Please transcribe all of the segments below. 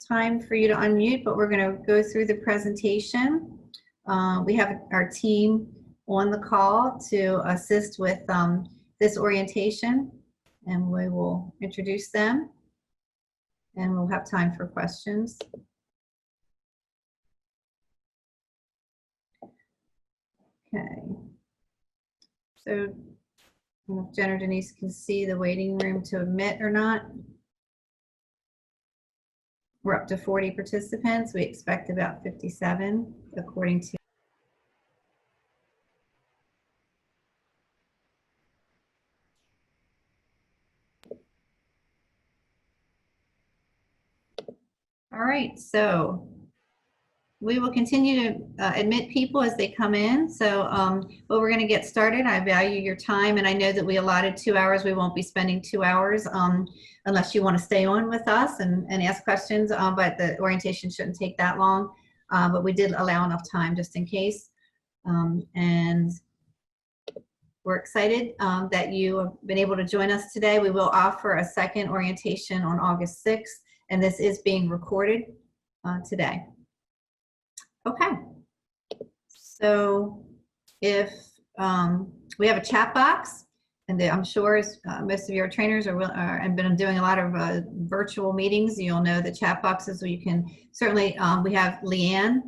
time for you to unmute, but we're going to go through the presentation. We have our team on the call to assist with this orientation, and we will introduce them, and we'll have time for questions. Okay. So I don't know if Jen or Denise can see the waiting room to admit or not. We're up to 40 participants. We expect about 57 according to. All right, so we will continue to admit people as they come in. So, but we're going to get started. I value your time, and I know that we allotted 2 hours. We won't be spending 2 hours unless you want to stay on with us and ask questions, but the orientation shouldn't take that long. But we did allow enough time just in case. And we're excited that you have been able to join us today. We will offer a second orientation on August 6th, and this is being recorded today. Okay, so if we have a chat box, and I'm sure most of your trainers have been doing a lot of virtual meetings, you'll know the chat boxes where you can certainly, we have Leanne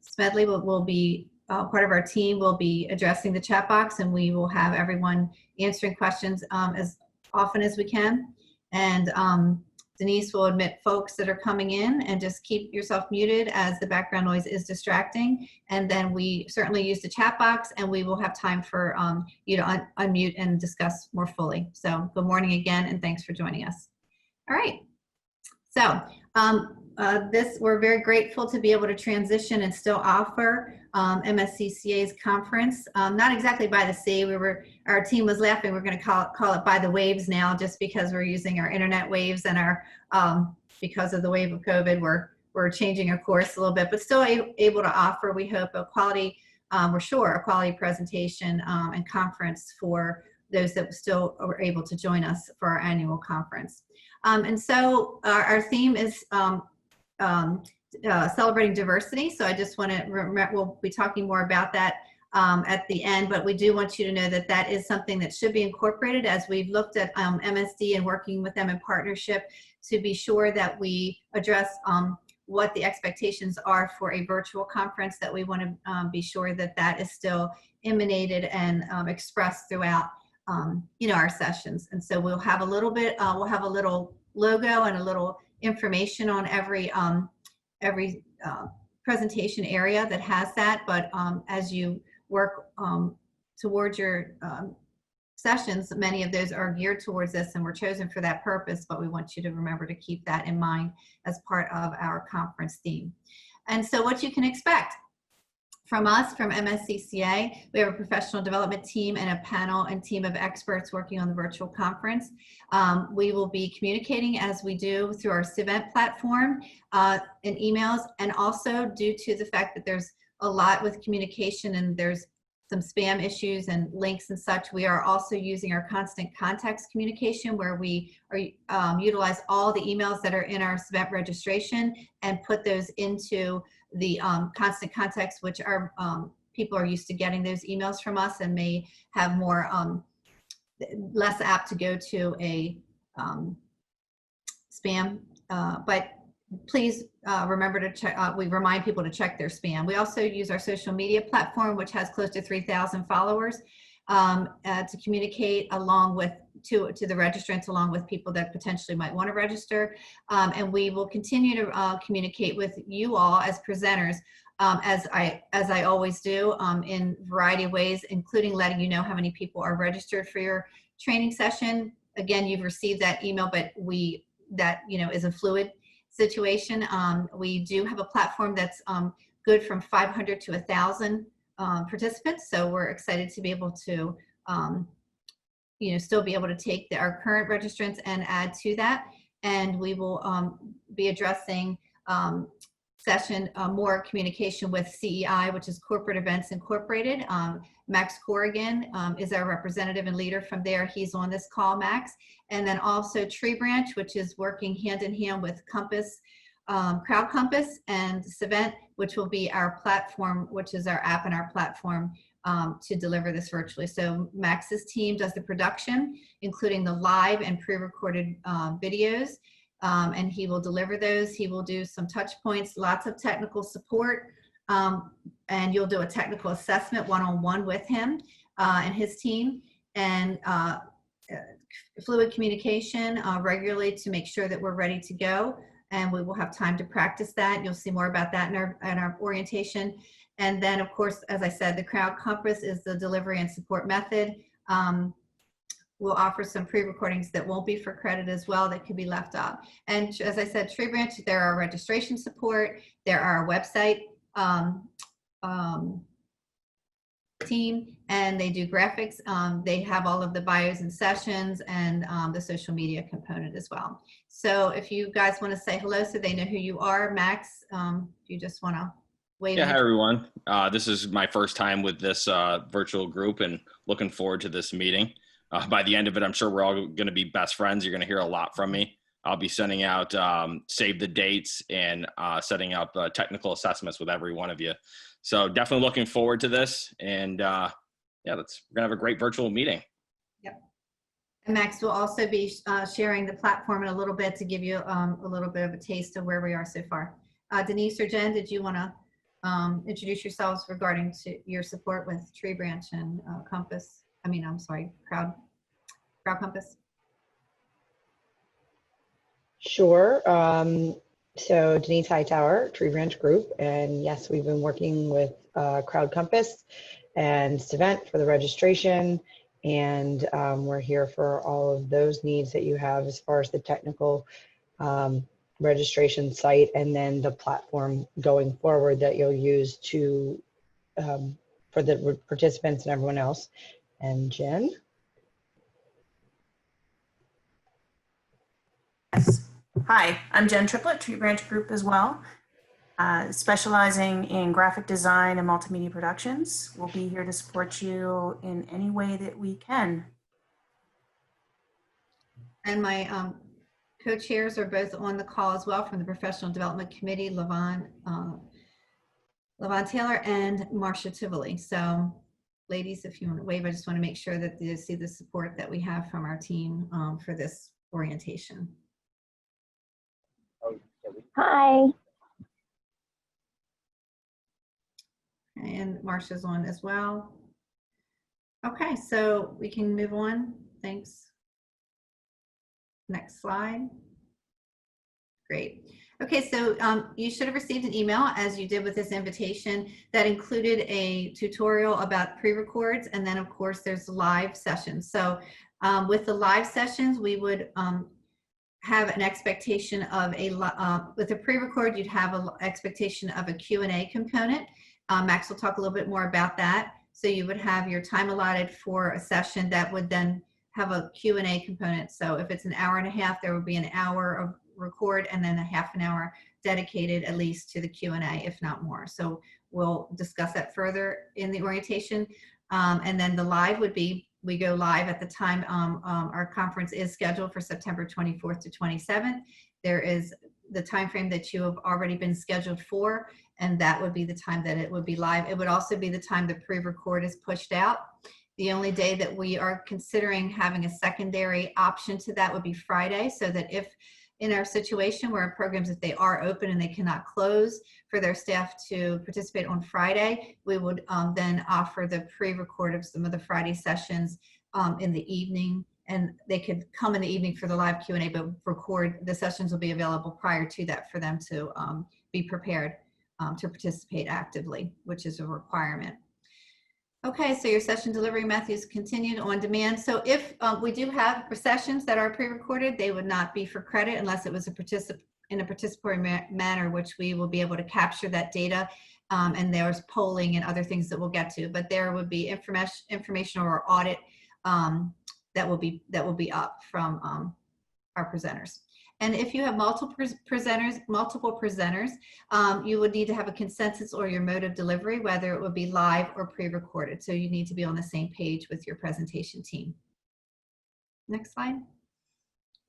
Smedley will be part of our team, will be addressing the chat box, and we will have everyone answering questions as often as we can. And Denise will admit folks that are coming in, and just keep yourself muted as the background noise is distracting. And then we certainly use the chat box, and we will have time for you to unmute and discuss more fully. So good morning again, and thanks for joining us. All right. So we're very grateful to be able to transition and still offer MSCCA's conference. Not exactly by the sea. Our team was laughing. We're going to call it by the waves now, just because we're using our internet waves, and our because of the wave of COVID, we're changing our course a little bit, but still able to offer, we hope, a quality, we're sure, a quality presentation and conference for those that still were able to join us for our annual conference. And so our theme is celebrating diversity. So I just want to we'll be talking more about that at the end, but we do want you to know that that is something that should be incorporated as we've looked at MSD and working with them in partnership to be sure that we address what the expectations are for a virtual conference, that we want to be sure that that is still emanated and expressed throughout our sessions. And so we'll have a little bit, we'll have a little logo and a little information on every presentation area that has that, but as you work towards your sessions, many of those are geared towards this and were chosen for that purpose, but we want you to remember to keep that in mind as part of our conference theme. And so what you can expect from us, from MSCCA, we have a professional development team and a panel and team of experts working on the virtual conference. We will be communicating as we do through our Cvent platform and emails, and also due to the fact that there's a lot with communication and there's some spam issues and links and such, we are also using our constant contacts communication, where we are utilize all the emails that are in our Cvent registration and put those into the constant contacts, which are people are used to getting those emails from us and may have more less apt to go to a spam, but please remember to check, we remind people to check their spam. We also use our social media platform, which has close to 3,000 followers, to communicate along with, to the registrants, along with people that potentially might want to register. And we will continue to communicate with you all as presenters, as I always do, in a variety of ways, including letting you know how many people are registered for your training session. Again, you've received that email, but that is a fluid situation. We do have a platform that's good from 500 to 1,000 participants. So we're excited to be able to, still be able to take our current registrants and add to that. And we will be addressing more communication with CEI, which is Corporate Events Incorporated. Max Corrigan is our representative and leader from there. He's on this call, Max. And then also Tree Branch, which is working hand in hand with Compass Crowd Compass and Savent, which will be our platform, which is our app and our platform to deliver this virtually. So Max's team does the production, including the live and pre-recorded videos, and he will deliver those. He will do some touch points, lots of technical support, and you'll do a technical assessment one-on-one with him and his team, and fluid communication regularly to make sure that we're ready to go. And we will have time to practice that. You'll see more about that in our orientation. And then, of course, as I said, the Crowd Compass is the delivery and support method. We'll offer some pre-recordings that won't be for credit as well that could be left up. And as I said, Tree Branch, there are registration support, there are website team, and they do graphics. They have all of the bios and sessions and the social media component as well. So if you guys want to say hello so they know who you are, Max, if you just want to wave. Yeah, hi everyone. This is my first time with this virtual group and looking forward to this meeting. By the end of it, I'm sure we're all going to be best friends. You're going to hear a lot from me. I'll be sending out save the dates and setting up technical assessments with every one of you. So definitely looking forward to this. And yeah, we're going to have a great virtual meeting. Yep. And Max will also be sharing the platform in a little bit to give you a little bit of a taste of where we are so far. Denise or Jen, did you want to introduce yourselves regarding to your support with Tree Branch and Compass? I'm sorry, Crowd Compass. Sure. So Denise Hightower, Tree Branch Group, and yes, we've been working with Crowd Compass and Savent for the registration, and we're here for all of those needs that you have as far as the technical registration site, and then the platform going forward that you'll use to for the participants and everyone else. And Jen? Yes. Hi, I'm Jen Triplett, Tree Branch Group as well, specializing in graphic design and multimedia productions. We'll be here to support you in any way that we can. And my co-chairs are both on the call as well from the Professional Development Committee, Levon Taylor and Marcia Tivoli. So ladies, if you want to wave, I just want to make sure that you see the support that we have from our team for this orientation. Hi. And Marcia's on as well. Okay, so we can move on. Thanks. Next slide. Great. Okay, so you should have received an email, as you did with this invitation, that included a tutorial about pre-records, and then of course there's live sessions. So with the live sessions, we would have an expectation of with a pre-record, you'd have an expectation of a Q&A component. Max will talk a little bit more about that. So you would have your time allotted for a session that would then have a Q&A component. So if it's an hour and a half, there would be an hour of record and then a half an hour dedicated at least to the Q&A, if not more. So we'll discuss that further in the orientation. And then the live would be, we go live at the time our conference is scheduled for September 24th to 27th. There is the time frame that you have already been scheduled for, and that would be the time that it would be live. It would also be the time the pre-record is pushed out. The only day that we are considering having a secondary option to that would be Friday, so that if in our situation where programs, if they are open and they cannot close, for their staff to participate on Friday, we would then offer the pre-record of some of the Friday sessions in the evening, and they could come in the evening for the live Q&A, but record the sessions will be available prior to that for them to be prepared to participate actively, which is a requirement. Okay, so your session delivery methods continued on demand. So if we do have sessions that are pre-recorded, they would not be for credit unless it was in a participatory manner, which we will be able to capture that data. And there's polling and other things that we'll get to, but there would be information or audit that will be up from our presenters. And if you have multiple presenters, you would need to have a consensus or your mode of delivery, whether it would be live or pre-recorded. So you need to be on the same page with your presentation team. Next slide.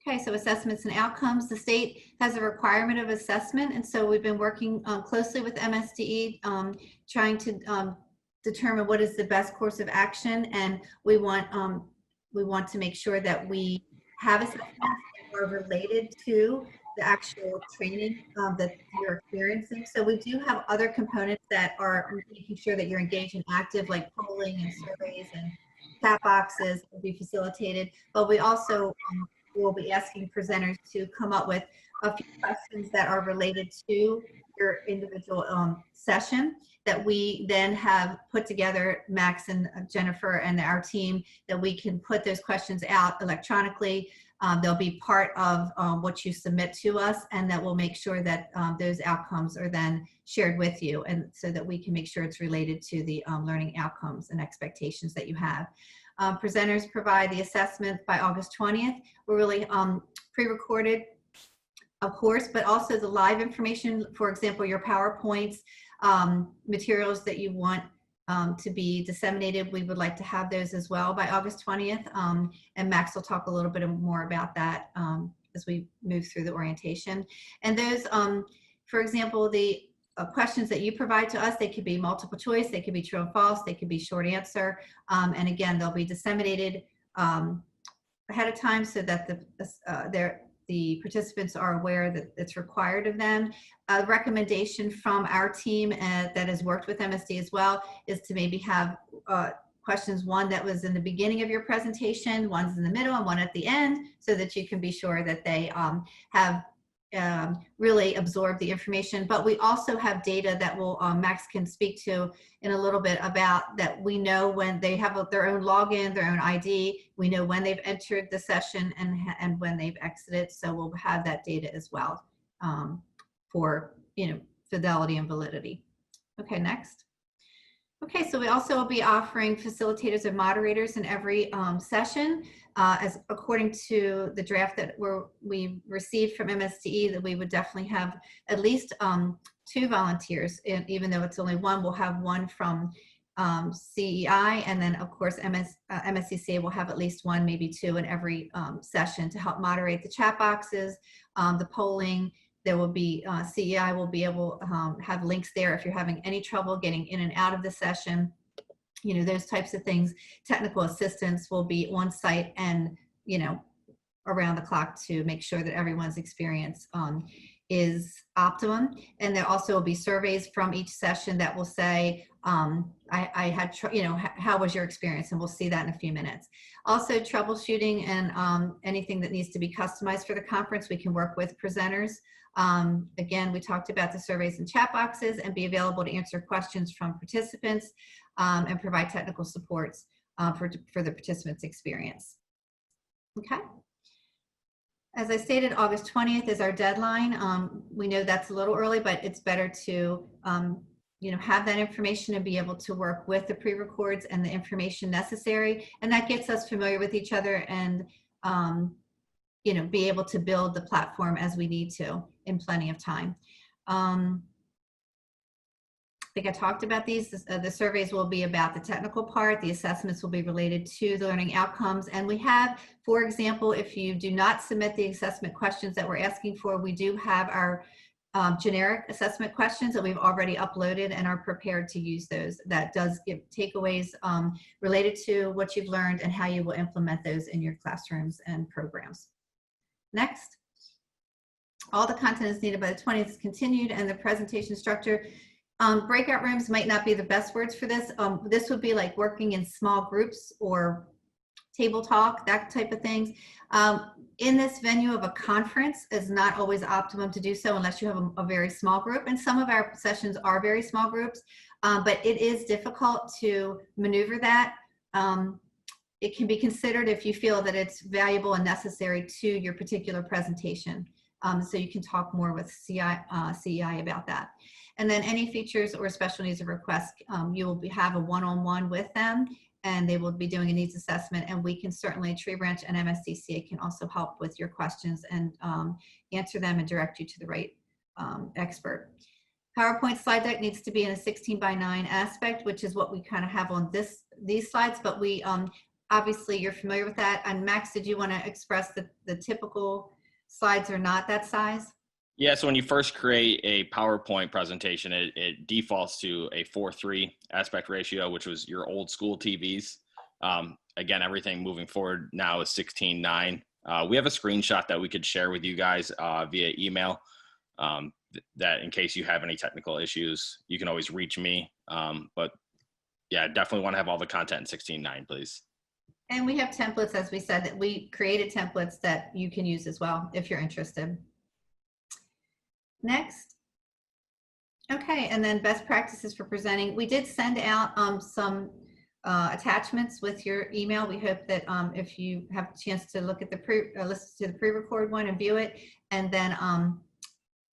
Okay, so assessments and outcomes. The state has a requirement of assessment, and so we've been working closely with MSDE, trying to determine what is the best course of action, and we want to make sure that we have assessments that are related to the actual training that you're experiencing. So we do have other components that are making sure that you're engaged and active, like polling and surveys and chat boxes will be facilitated, but we also we'll be asking presenters to come up with a few questions that are related to your individual session that we then have put together, Max and Jennifer and our team, that we can put those questions out electronically. They'll be part of what you submit to us, and that will make sure that those outcomes are then shared with you, and so that we can make sure it's related to the learning outcomes and expectations that you have. Presenters provide the assessment by August 20th. We're really pre-recorded, of course, but also the live information, for example, your PowerPoints, materials that you want to be disseminated. We would like to have those as well by August 20th. And Max will talk a little bit more about that as we move through the orientation. And those, for example, the questions that you provide to us, they could be multiple choice, they could be true and false, they could be short answer. And again, they'll be disseminated ahead of time so that the participants are aware that it's required of them. A recommendation from our team that has worked with MSD as well is to maybe have questions, one that was in the beginning of your presentation, one's in the middle, and one at the end, so that you can be sure that they have really absorb the information. But we also have data that will Max can speak to in a little bit about that. We know when they have their own login, their own ID, we know when they've entered the session and when they've exited. So we'll have that data as well for fidelity and validity. Okay, next. Okay, so we also will be offering facilitators and moderators in every session, as according to the draft that we received from MSDE, that we would definitely have at least 2 volunteers. And even though it's only 1, we'll have 1 from CEI, and then of course MSCCA will have at least 1, maybe 2 in every session to help moderate the chat boxes, the polling. There will be, CEI will be able to have links there if you're having any trouble getting in and out of the session. Those types of things. Technical assistance will be on site and, around the clock to make sure that everyone's experience is optimum. And there also will be surveys from each session that will say, I had, how was your experience? And we'll see that in a few minutes. Also troubleshooting and anything that needs to be customized for the conference, we can work with presenters. Again, we talked about the surveys and chat boxes, and be available to answer questions from participants and provide technical supports for the participants' experience. Okay. As I stated, August 20th is our deadline. We know that's a little early, but it's better to have that information and be able to work with the pre-records and the information necessary. And that gets us familiar with each other and be able to build the platform as we need to in plenty of time. I think I talked about these. The surveys will be about the technical part. The assessments will be related to the learning outcomes. And we have, for example, if you do not submit the assessment questions that we're asking for, we do have our generic assessment questions that we've already uploaded and are prepared to use those. That does give takeaways related to what you've learned and how you will implement those in your classrooms and programs. Next. All the content is needed by the 20th is continued, and the presentation structure. Breakout rooms might not be the best words for this. This would be like working in small groups or table talk, that type of things. In this venue of a conference is not always optimum to do so unless you have a very small group. And some of our sessions are very small groups, but it is difficult to maneuver that. It can be considered if you feel that it's valuable and necessary to your particular presentation. So you can talk more with CEI about that. And then any features or special needs or requests, you will have a one-on-one with them, and they will be doing a needs assessment. And we can certainly, Tree Branch and MSCCA can also help with your questions and answer them and direct you to the right expert. PowerPoint slide deck needs to be in a 16:9 aspect, which is what we kind of have on these slides, but we obviously you're familiar with that. And Max, did you want to express the typical slides are not that size? Yeah, so when you first create a PowerPoint presentation, it defaults to a 4:3 aspect ratio, which was your old school TVs. Again, everything moving forward now is 16:9. We have a screenshot that we could share with you guys via email, that in case you have any technical issues, you can always reach me. But yeah, definitely want to have all the content in 16:9, please. And we have templates, as we said, that we created templates that you can use as well if you're interested. Next. Okay, and then best practices for presenting. We did send out some attachments with your email. We hope that if you have a chance to look at the listen to the pre-record one and view it, and then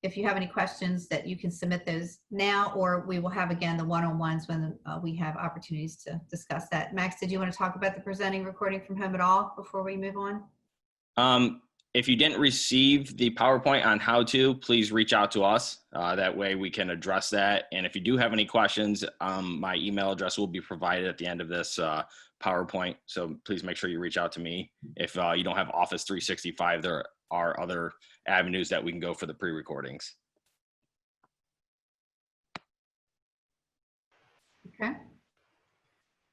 if you have any questions that you can submit those now, or we will have again the one-on-ones when we have opportunities to discuss that. Max, did you want to talk about the presenting recording from home at all before we move on? If you didn't receive the PowerPoint on how to, please reach out to us. That way we can address that. And if you do have any questions, my email address will be provided at the end of this PowerPoint. So please make sure you reach out to me. If you don't have Office 365, there are other avenues that we can go for the pre-recordings. Okay.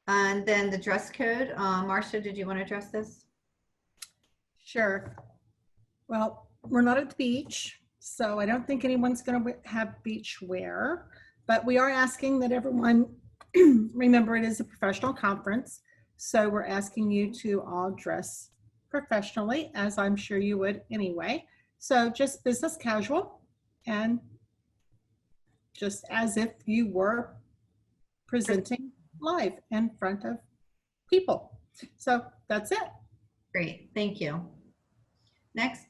And then the dress code. Marcia, did you want to address this? Sure. Well, we're not at the beach, so I don't think anyone's going to have beach wear, but we are asking that everyone remember it is a professional conference. So we're asking you to all dress professionally, as I'm sure you would anyway. So just business casual and just as if you were presenting live in front of people. So that's it. Great, thank you. Next.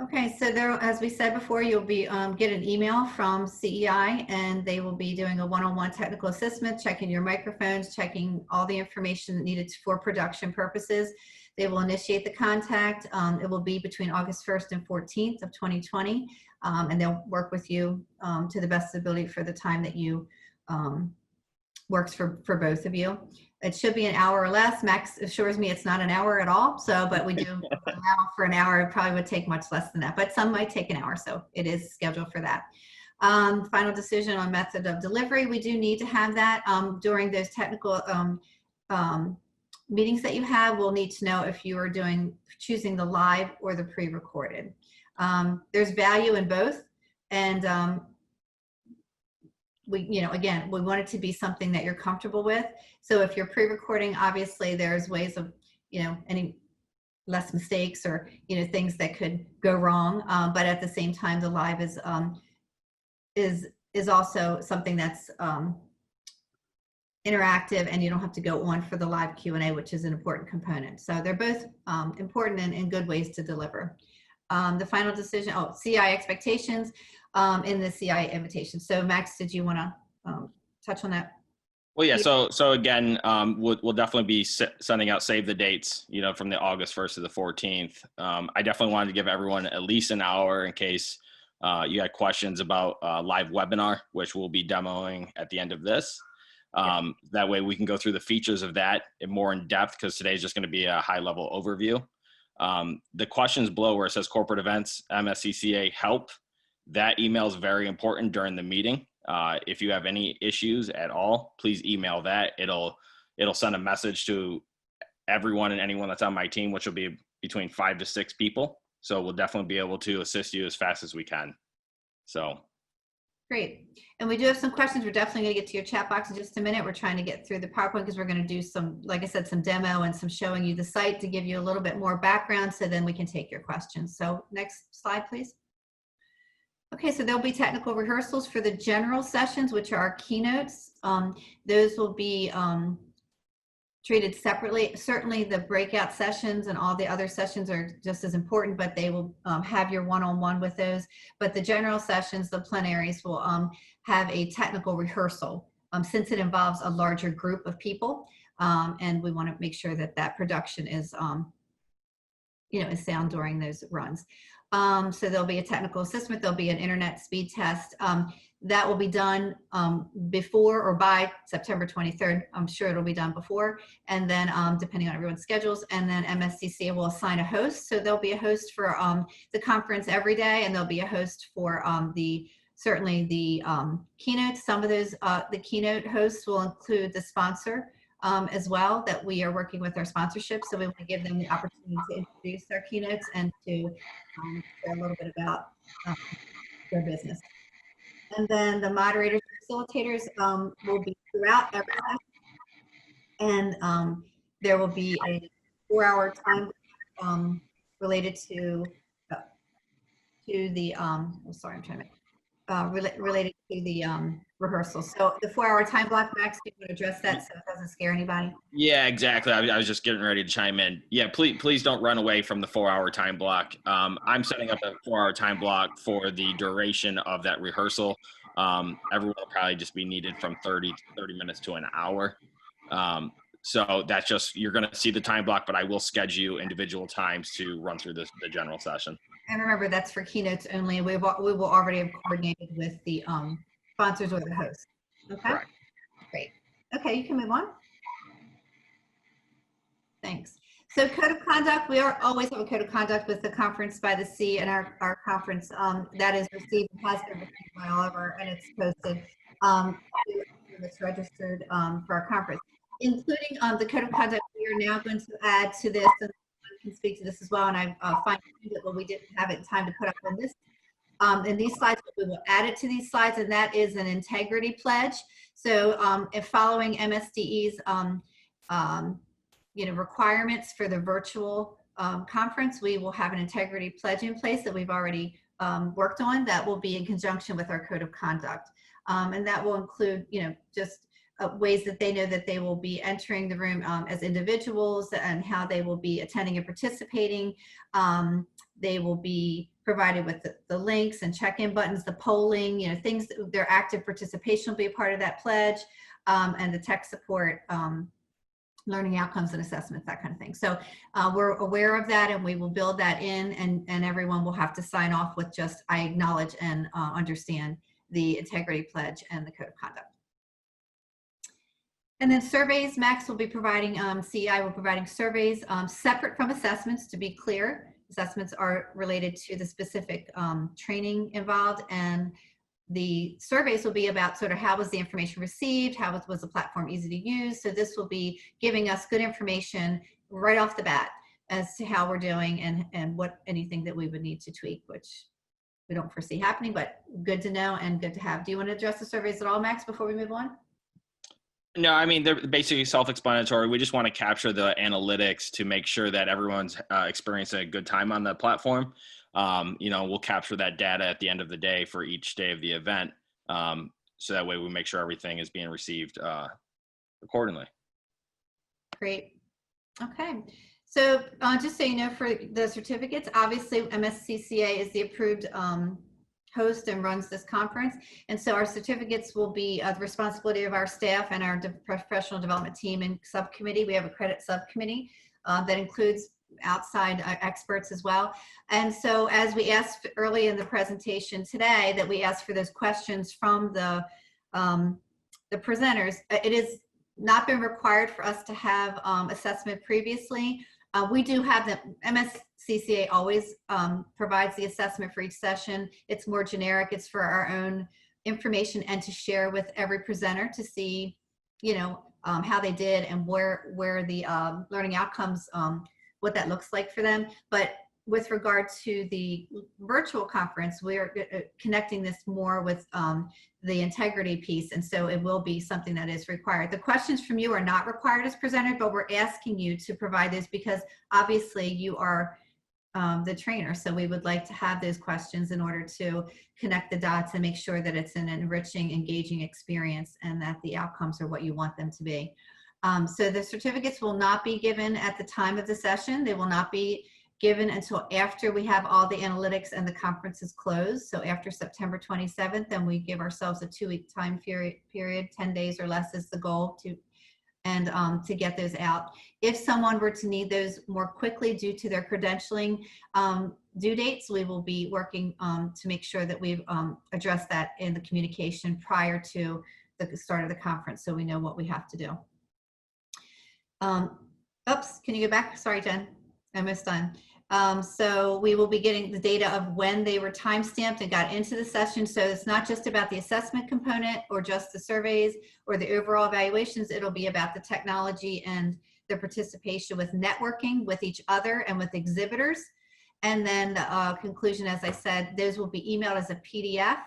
Okay, so there, as we said before, you'll be get an email from CEI, and they will be doing a one-on-one technical assessment, checking your microphones, checking all the information needed for production purposes. They will initiate the contact. It will be between August 1st and 14th of 2020, and they'll work with you to the best ability for the time that you works for both of you. It should be an hour or less. Max assures me it's not an hour at all. So, but we do allow for an hour. It probably would take much less than that, but some might take an hour. So it is scheduled for that. Final decision on method of delivery. We do need to have that during those technical meetings that you have. We'll need to know if you are choosing the live or the pre-recorded. There's value in both. And we, again, we want it to be something that you're comfortable with. So if you're pre-recording, obviously there's ways of, any less mistakes or, things that could go wrong. But at the same time, the live is also something that's interactive, and you don't have to go on for the live Q&A, which is an important component. So they're both important and good ways to deliver. The final decision, CI expectations in the CI invitation. So Max, did you want to touch on that? Well, yeah. So again, we'll definitely be sending out save the dates, from the August 1st to the 14th. I definitely wanted to give everyone at least an hour in case you had questions about live webinar, which we'll be demoing at the end of this. That way we can go through the features of that in more in depth, because today's just going to be a high level overview. The questions below where it says corporate events, MSCCA help, that email is very important during the meeting. If you have any issues at all, please email that. It'll send a message to everyone and anyone that's on my team, which will be between 5 to 6 people. So we'll definitely be able to assist you as fast as we can. So. Great. And we do have some questions. We're definitely going to get to your chat box in just a minute. We're trying to get through the PowerPoint because we're going to do some, like I said, some demo and some showing you the site to give you a little bit more background, so then we can take your questions. So next slide, please. Okay, so there'll be technical rehearsals for the general sessions, which are our keynotes. Those will be treated separately. Certainly the breakout sessions and all the other sessions are just as important, but they will have your one-on-one with those. But the general sessions, the plenaries, will have a technical rehearsal since it involves a larger group of people. And we want to make sure that that production is, is sound during those runs. So there'll be a technical assessment, there'll be an internet speed test. That will be done before or by September 23rd. I'm sure it'll be done before. And then depending on everyone's schedules, and then MSCCA will assign a host. So there'll be a host for the conference every day, and there'll be a host for certainly the keynote. Some of those, the keynote hosts will include the sponsor as well, that we are working with our sponsorship. So we want to give them the opportunity to introduce their keynotes and to share a little bit about their business. And then the moderators and facilitators will be throughout every session. And there will be a 4-hour time related to the, sorry, I'm trying to, related to the rehearsal. So the 4-hour time block, Max, you want to address that so it doesn't scare anybody? Yeah, exactly. I was just getting ready to chime in. Yeah, please don't run away from the 4-hour time block. I'm setting up a 4-hour time block for the duration of that rehearsal. Everyone will probably just be needed from 30 minutes to an hour. So that's just, you're going to see the time block, but I will schedule individual times to run through the general session. And remember, that's for keynotes only. We will already have coordinated with the sponsors or the host. Okay. Correct. Great. Okay, you can move on. Thanks. So code of conduct, we always have a code of conduct with the Conference by the Sea and our conference that is received and has been received by all of our, and it's posted. It's registered for our conference, including the code of conduct. We are now going to add to this, and I can speak to this as well. And I find that well, we didn't have it in time to put up on this in these slides, but we will add it to these slides, and that is an integrity pledge. So if following MSDE's requirements for the virtual conference, we will have an integrity pledge in place that we've already worked on that will be in conjunction with our code of conduct. And that will include, just ways that they know that they will be entering the room as individuals and how they will be attending and participating. They will be provided with the links and check-in buttons, the polling, things, their active participation will be a part of that pledge, and the tech support, learning outcomes and assessments, that kind of thing. So we're aware of that, and we will build that in, and everyone will have to sign off with just, I acknowledge and understand the integrity pledge and the code of conduct. And then surveys, Max will be providing, CEI will be providing surveys separate from assessments, to be clear. Assessments are related to the specific training involved, and the surveys will be about sort of how was the information received, how was the platform easy to use. So this will be giving us good information right off the bat as to how we're doing and what anything that we would need to tweak, which we don't foresee happening, but good to know and good to have. Do you want to address the surveys at all, Max, before we move on? No, I mean, they're basically self-explanatory. We just want to capture the analytics to make sure that everyone's experiencing a good time on the platform. We'll capture that data at the end of the day for each day of the event. So that way we make sure everything is being received accordingly. Great. Okay. So just so you know, for the certificates, obviously MSCCA is the approved host and runs this conference. And so our certificates will be the responsibility of our staff and our professional development team and subcommittee. We have a credit subcommittee that includes outside experts as well. And so as we asked early in the presentation today, that we asked for those questions from the presenters, it has not been required for us to have assessment previously. We do have the MSCCA always provides the assessment for each session. It's more generic. It's for our own information and to share with every presenter to see, how they did and where the learning outcomes, what that looks like for them. But with regard to the virtual conference, we're connecting this more with the integrity piece. And so it will be something that is required. The questions from you are not required as presented, but we're asking you to provide those because obviously you are the trainer. So we would like to have those questions in order to connect the dots and make sure that it's an enriching, engaging experience and that the outcomes are what you want them to be. So the certificates will not be given at the time of the session. They will not be given until after we have all the analytics and the conference is closed. So after September 27th, then we give ourselves a 2-week time period, 10 days or less is the goal to and to get those out. If someone were to need those more quickly due to their credentialing due dates, we will be working to make sure that we've addressed that in the communication prior to the start of the conference, so we know what we have to do. Oops, can you go back? Sorry, Jen, I missed on. So we will be getting the data of when they were timestamped and got into the session. So it's not just about the assessment component or just the surveys or the overall evaluations. It'll be about the technology and the participation with networking with each other and with exhibitors. And then the conclusion, as I said, those will be emailed as a PDF,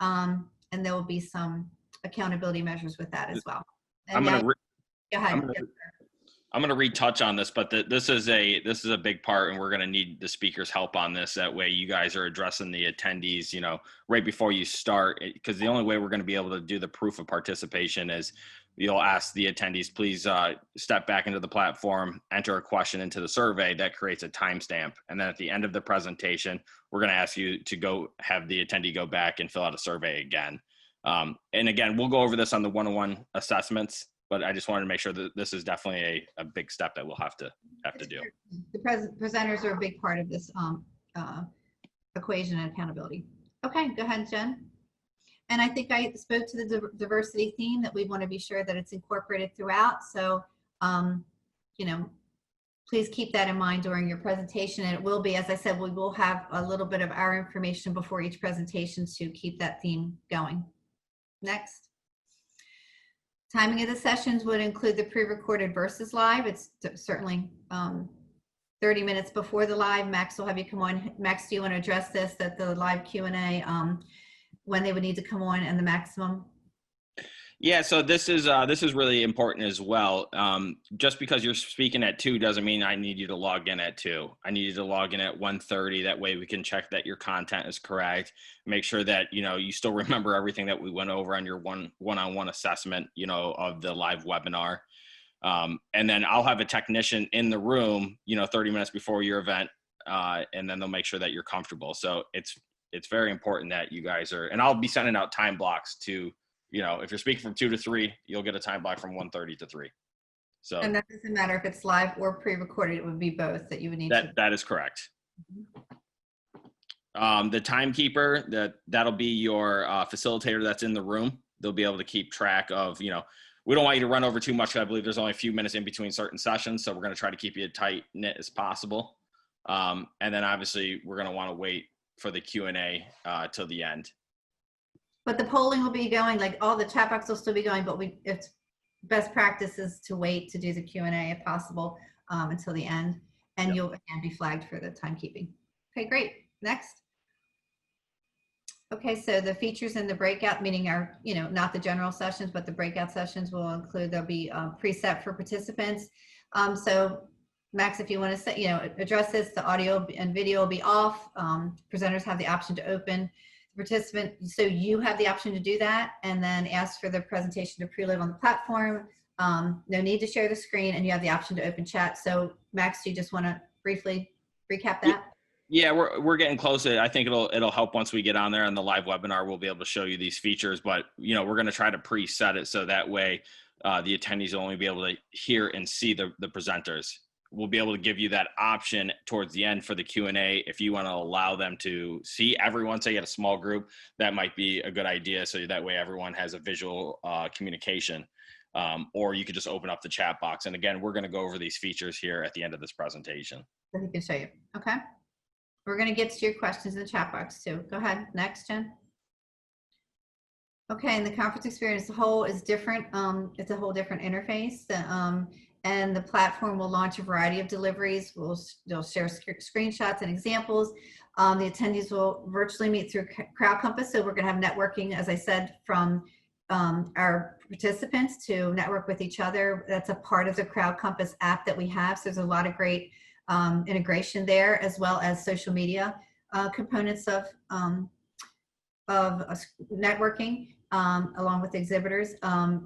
and there will be some accountability measures with that as well. And I'm going to retouch on this, but this is a big part, and we're going to need the speaker's help on this. That way you guys are addressing the attendees, right before you start, because the only way we're going to be able to do the proof of participation is you'll ask the attendees, please step back into the platform, enter a question into the survey that creates a timestamp. And then at the end of the presentation, we're going to ask you to go have the attendee go back and fill out a survey again. And again, we'll go over this on the one-on-one assessments, but I just wanted to make sure that this is definitely a big step that we'll have to do. The presenters are a big part of this equation and accountability. Okay, go ahead, Jen. And I think I spoke to the diversity theme that we want to be sure that it's incorporated throughout. So, please keep that in mind during your presentation. And it will be, as I said, we will have a little bit of our information before each presentation to keep that theme going. Next. Timing of the sessions would include the pre-recorded versus live. It's certainly 30 minutes before the live. Max will have you come on. Max, do you want to address this, that the live Q&A, when they would need to come on and the maximum? Yeah, so this is really important as well. Just because you're speaking at 2 doesn't mean I need you to log in at 2. I need you to log in at 1:30. That way we can check that your content is correct. Make sure that you still remember everything that we went over on your one-on-one assessment, of the live webinar. And then I'll have a technician in the room, 30 minutes before your event, and then they'll make sure that you're comfortable. So it's very important that you guys are, and I'll be sending out time blocks to. If you're speaking from 2 to 3, you'll get a time block from 1:30 to 3. So, and that doesn't matter if it's live or pre-recorded. It would be both that you would need. That is correct. The timekeeper, that'll be your facilitator that's in the room. They'll be able to keep track of. We don't want you to run over too much. I believe there's only a few minutes in between certain sessions, so we're going to try to keep you tight knit as possible. And then obviously we're going to want to wait for the Q&A till the end. But the polling will be going, like all the chat box will still be going, but it's best practice is to wait to do the Q&A if possible until the end. And Yep. You'll again be flagged for the timekeeping. Okay, great. Next. Okay, so the features in the breakout, meaning our, not the general sessions, but the breakout sessions will include, there'll be preset for participants. So Max, if you want to address this, the audio and video will be off. Presenters have the option to open participant, so you have the option to do that, and then ask for the presentation to preload on the platform. No need to share the screen, and you have the option to open chat. So Max, do you just want to briefly recap that? Yeah, we're getting close. I think it'll help once we get on there on the live webinar. We'll be able to show you these features, but we're going to try to preset it so that way the attendees will only be able to hear and see the presenters. We'll be able to give you that option towards the end for the Q&A. If you want to allow them to see everyone, say you had a small group, that might be a good idea. So that way everyone has a visual communication. Or you could just open up the chat box. And again, we're going to go over these features here at the end of this presentation. So he can show you. Okay. We're going to get to your questions in the chat box too. Go ahead. Next, Jen. Okay, and the conference experience as a whole is different. It's a whole different interface. And the platform will launch a variety of deliveries. They'll share screenshots and examples. The attendees will virtually meet through Crowd Compass. So we're going to have networking, as I said, from our participants to network with each other. That's a part of the Crowd Compass app that we have. So there's a lot of great integration there, as well as social media components of networking. Along with exhibitors.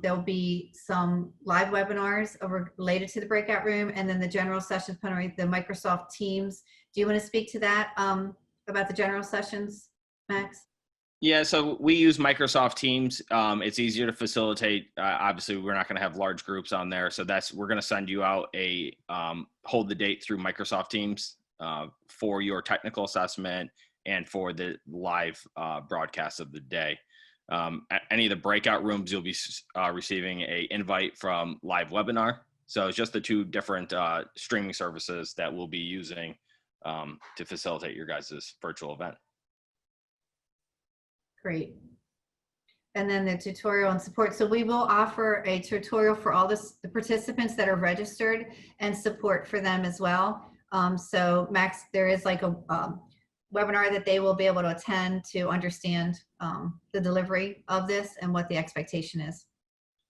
There'll be some live webinars related to the breakout room, and then the general sessions, the Microsoft Teams. Do you want to speak to that about the general sessions, Max? Yeah, so we use Microsoft Teams. It's easier to facilitate. Obviously, we're not going to have large groups on there, so we're going to send you out a hold the date through Microsoft Teams for your technical assessment and for the live broadcast of the day. At any of the breakout rooms, you'll be receiving a invite from Live Webinar. So it's just the two different streaming services that we'll be using to facilitate your guys' virtual event. Great. And then the tutorial and support. So we will offer a tutorial for all the participants that are registered and support for them as well. So Max, there is like a webinar that they will be able to attend to understand the delivery of this and what the expectation is.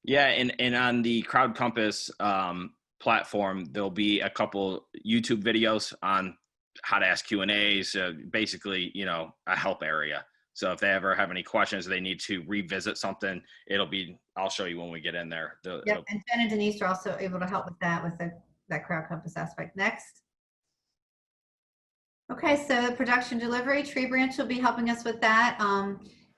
Yeah, and on the Crowd Compass platform, there'll be a couple YouTube videos on how to ask Q&As, basically, you know, a help area. So if they ever have any questions, they need to revisit something, I'll show you when we get in there. Yep, and Jen and Denise are also able to help with that, that Crowd Compass aspect. Next. Okay, so production delivery, Tree Branch will be helping us with that.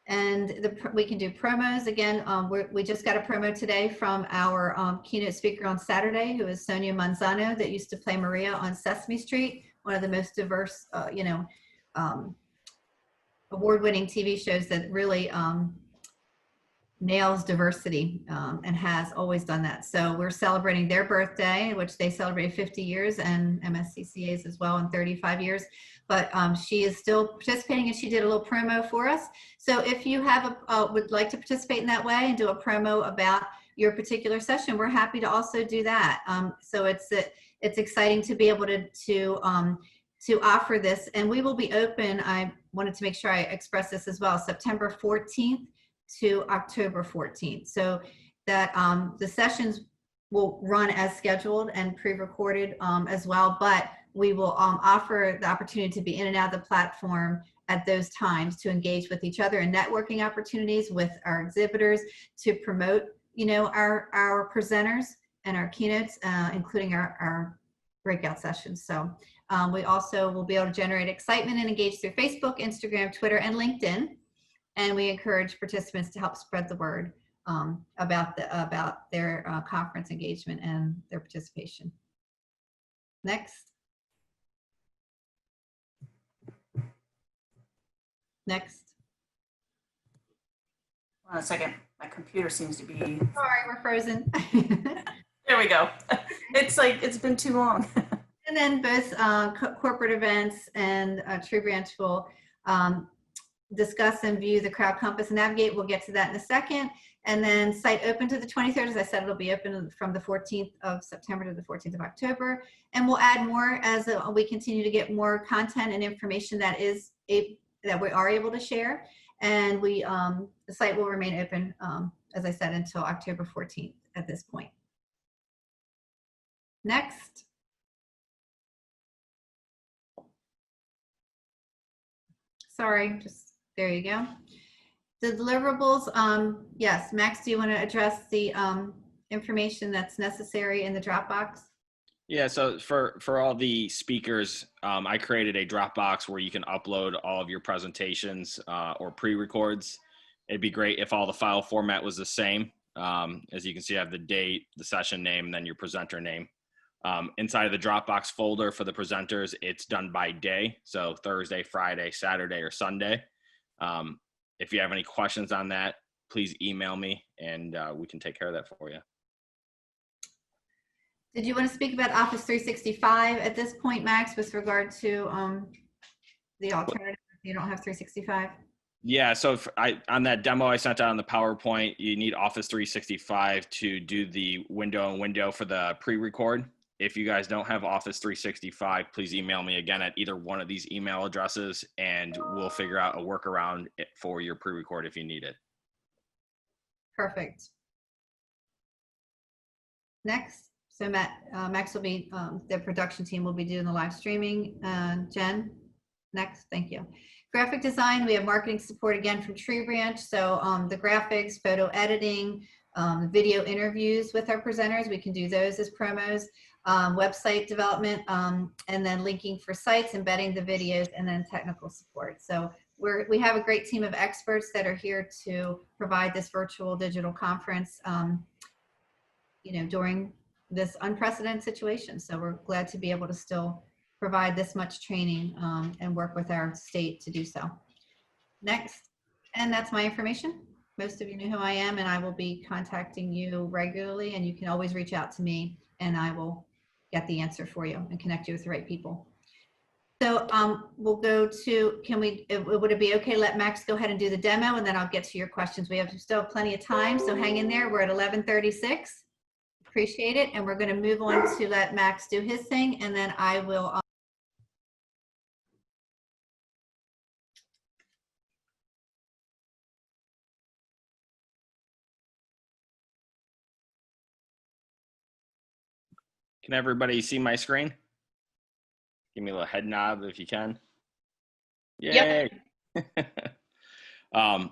And we can do promos. Again, we just got a promo today from our keynote speaker on Saturday, who is Sonia Manzano, that used to play Maria on Sesame Street, one of the most diverse, award-winning TV shows that really nails diversity and has always done that. So we're celebrating their birthday, which they celebrated 50 years, and MSCCA's as well in 35 years. But she is still participating, and she did a little promo for us. So if you have would like to participate in that way and do a promo about your particular session, we're happy to also do that. So it's exciting to be able to offer this, and we will be open. I wanted to make sure I express this as well. September 14th to October 14th. So that the sessions will run as scheduled and pre-recorded as well, but we will offer the opportunity to be in and out of the platform at those times to engage with each other and networking opportunities with our exhibitors to promote, you know, our presenters and our keynotes, including our breakout sessions. So we also will be able to generate excitement and engage through Facebook, Instagram, Twitter, and LinkedIn. And we encourage participants to help spread the word about their conference engagement and their participation. Next. Next. Hold on a second. My computer seems to be. Sorry, we're frozen. There we go. It's like it's been too long. And then both corporate events and Tree Branch will discuss and view the Crowd Compass Navigate. We'll get to that in a second. And then site open to the 23rd. As I said, it'll be open from the 14th of September to the 14th of October. And we'll add more as we continue to get more content and information that we are able to share. And the site will remain open, as I said, until October 14th at this point. Next. Sorry, just there you go. The deliverables, yes, Max, do you want to address the information that's necessary in the Dropbox? Yeah, so for all the speakers, I created a Dropbox where you can upload all of your presentations or pre-records. It'd be great if all the file format was the same. As you can see, I have the date, the session name, and then your presenter name. Inside of the Dropbox folder for the presenters, it's done by day. So Thursday, Friday, Saturday, or Sunday. If you have any questions on that, please email me and we can take care of that for you. Did you want to speak about Office 365 at this point, Max, with regard to the alternative if you don't have 365? Yeah, so on that demo I sent out on the PowerPoint, you need Office 365 to do the window for the pre-record. If you guys don't have Office 365, please email me again at either one of these email addresses, and we'll figure out a workaround for your pre-record if you need it. Perfect. Next. So Max will be, the production team will be doing the live streaming. Jen, next, thank you. Graphic design, we have marketing support again from Tree Branch. So the graphics, photo editing, video interviews with our presenters, we can do those as promos. Website development, and then linking for sites, embedding the videos, and then technical support. So we have a great team of experts that are here to provide this virtual digital conference, during this unprecedented situation. So we're glad to be able to still provide this much training and work with our state to do so. Next, and that's my information. Most of you know who I am, and I will be contacting you regularly, and you can always reach out to me and I will get the answer for you and connect you with the right people. So we'll go to, would it be okay, let Max go ahead and do the demo, and then I'll get to your questions. We still have plenty of time, so hang in there. We're at 11:36. Appreciate it. And we're going to move on to let Max do his thing, and then I will. Can everybody see my screen? Give me a little head nod if you can. Yay! Yep.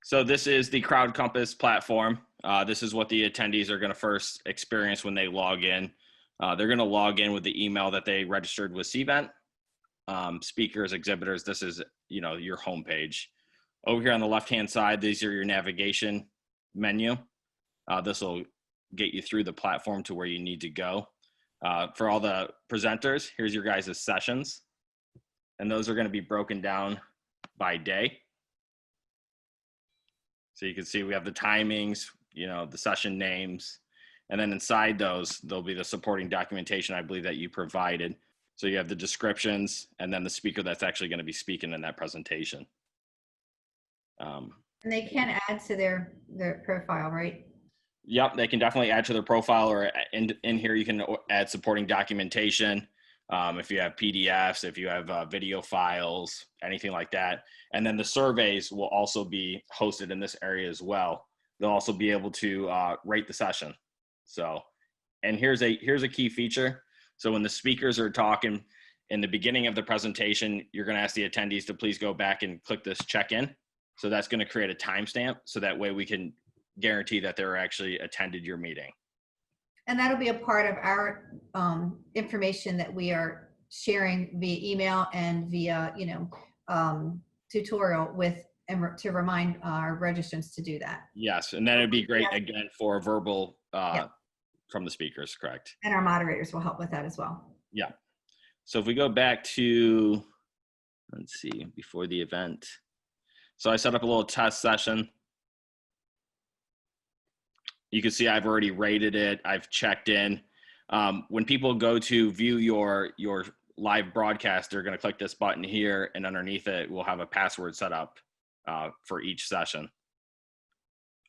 So this is the Crowd Compass platform. This is what the attendees are going to first experience when they log in. They're going to log in with the email that they registered with Cvent. Speakers, exhibitors, this is your homepage. Over here on the left-hand side, these are your navigation menu. This will get you through the platform to where you need to go. For all the presenters, here's your guys' sessions. And those are going to be broken down by day. So you can see we have the timings, the session names, and then inside those, there'll be the supporting documentation, I believe, that you provided. So you have the descriptions and then the speaker that's actually going to be speaking in that presentation. And they can add to their profile, right? Yep, they can definitely add to their profile, or in here you can add supporting documentation. If you have PDFs, if you have video files, anything like that. And then the surveys will also be hosted in this area as well. They'll also be able to rate the session. So, and here's a key feature. So when the speakers are talking in the beginning of the presentation, you're going to ask the attendees to please go back and click this check-in. So that's going to create a timestamp, so that way we can guarantee that they're actually attended your meeting. And that'll be a part of our information that we are sharing via email and via, tutorial to remind our registrants to do that. Yes, and then it'd be great again for a verbal from the speakers, correct? And our moderators will help with that as well. Yeah. So if we go back to, let's see, before the event. So I set up a little test session. You can see I've already rated it. I've checked in. When people go to view your live broadcast, they're going to click this button here, and underneath it, we'll have a password set up for each session.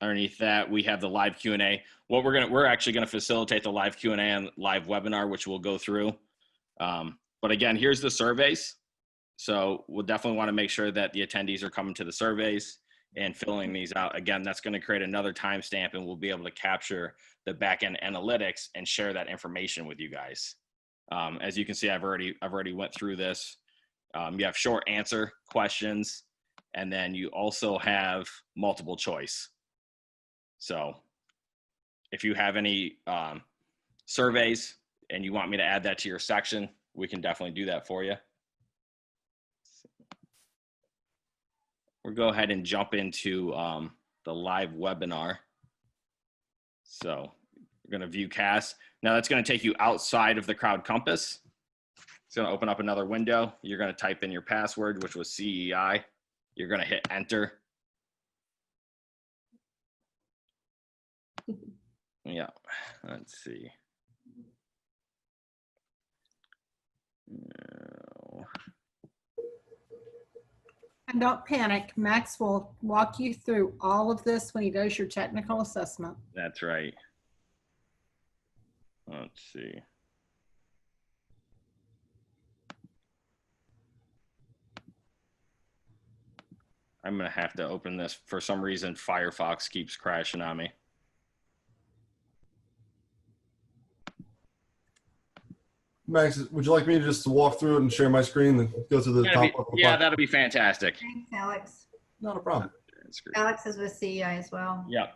Underneath that, we have the live Q&A. We're actually going to facilitate the live Q&A and live webinar, which we'll go through. But again, here's the surveys. So we'll definitely want to make sure that the attendees are coming to the surveys and filling these out. Again, that's going to create another timestamp, and we'll be able to capture the back-end analytics and share that information with you guys. As you can see, I've already went through this. You have short answer questions, and then you also have multiple choice. So if you have any surveys and you want me to add that to your section, we can definitely do that for you. We'll go ahead and jump into the live webinar. So we're going to view cast. Now that's going to take you outside of the Crowd Compass. It's going to open up another window. You're going to type in your password, which was CEI. You're going to hit enter. Yeah, let's see. No. And don't panic. Max will walk you through all of this when he does your technical assessment. That's right. Let's see. I'm going to have to open this. For some reason, Firefox keeps crashing on me. Max, would you like me to just walk through it and share my screen and go to the top? Yeah, that'll be fantastic. Thanks, Alex. Not a problem. Alex is with CEI as well. Yeah.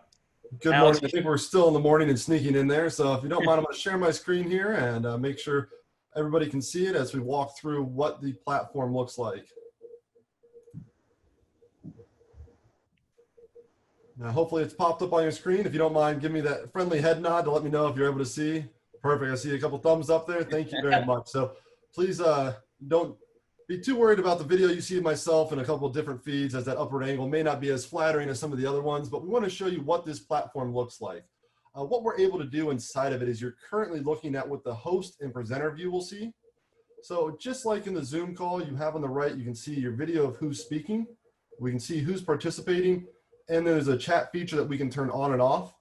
Good Alex, morning. I think we're still in the morning and sneaking in there. So if you don't mind, I'm going to share my screen here and make sure everybody can see it as we walk through what the platform looks like. Now, hopefully it's popped up on your screen. If you don't mind, give me that friendly head nod to let me know if you're able to see. Perfect. I see a couple thumbs up there. Thank you very much. So please don't be too worried about the video you see of myself in a couple of different feeds, as that upward angle may not be as flattering as some of the other ones, but we want to show you what this platform looks like. What we're able to do inside of it is you're currently looking at what the host and presenter view will see. So just like in the Zoom call, you have on the right, you can see your video of who's speaking. We can see who's participating. And there's a chat feature that we can turn on and off.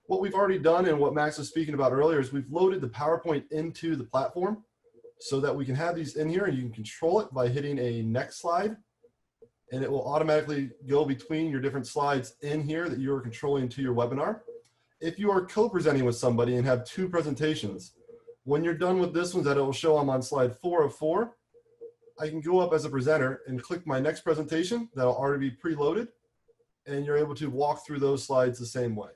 What we've already done and what Max was speaking about earlier is we've loaded the PowerPoint into the platform so that we can have these in here and you can control it by hitting a next slide. And it will automatically go between your different slides in here that you're controlling to your webinar. If you are co-presenting with somebody and have 2 presentations, when you're done with this one, that it will show I'm on slide 4 of 4, I can go up as a presenter and click my next presentation that'll already be preloaded, and you're able to walk through those slides the same way.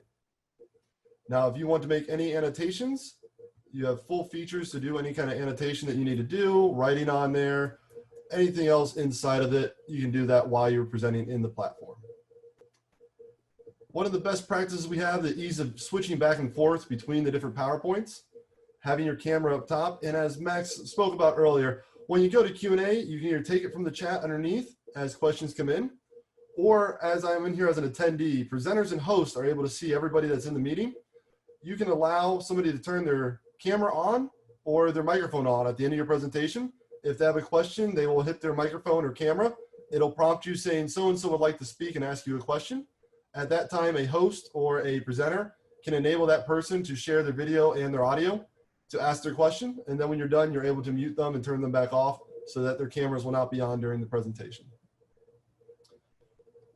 Now, if you want to make any annotations, you have full features to do any kind of annotation that you need to do, writing on there, anything else inside of it, you can do that while you're presenting in the platform. One of the best practices we have, the ease of switching back and forth between the different PowerPoints, having your camera up top, and as Max spoke about earlier, when you go to Q&A, you can either take it from the chat underneath as questions come in, or as I'm in here as an attendee, presenters and hosts are able to see everybody that's in the meeting. You can allow somebody to turn their camera on or their microphone on at the end of your presentation. If they have a question, they will hit their microphone or camera. It'll prompt you saying so-and-so would like to speak and ask you a question. At that time, a host or a presenter can enable that person to share their video and their audio to ask their question. And then when you're done, you're able to mute them and turn them back off so that their cameras will not be on during the presentation.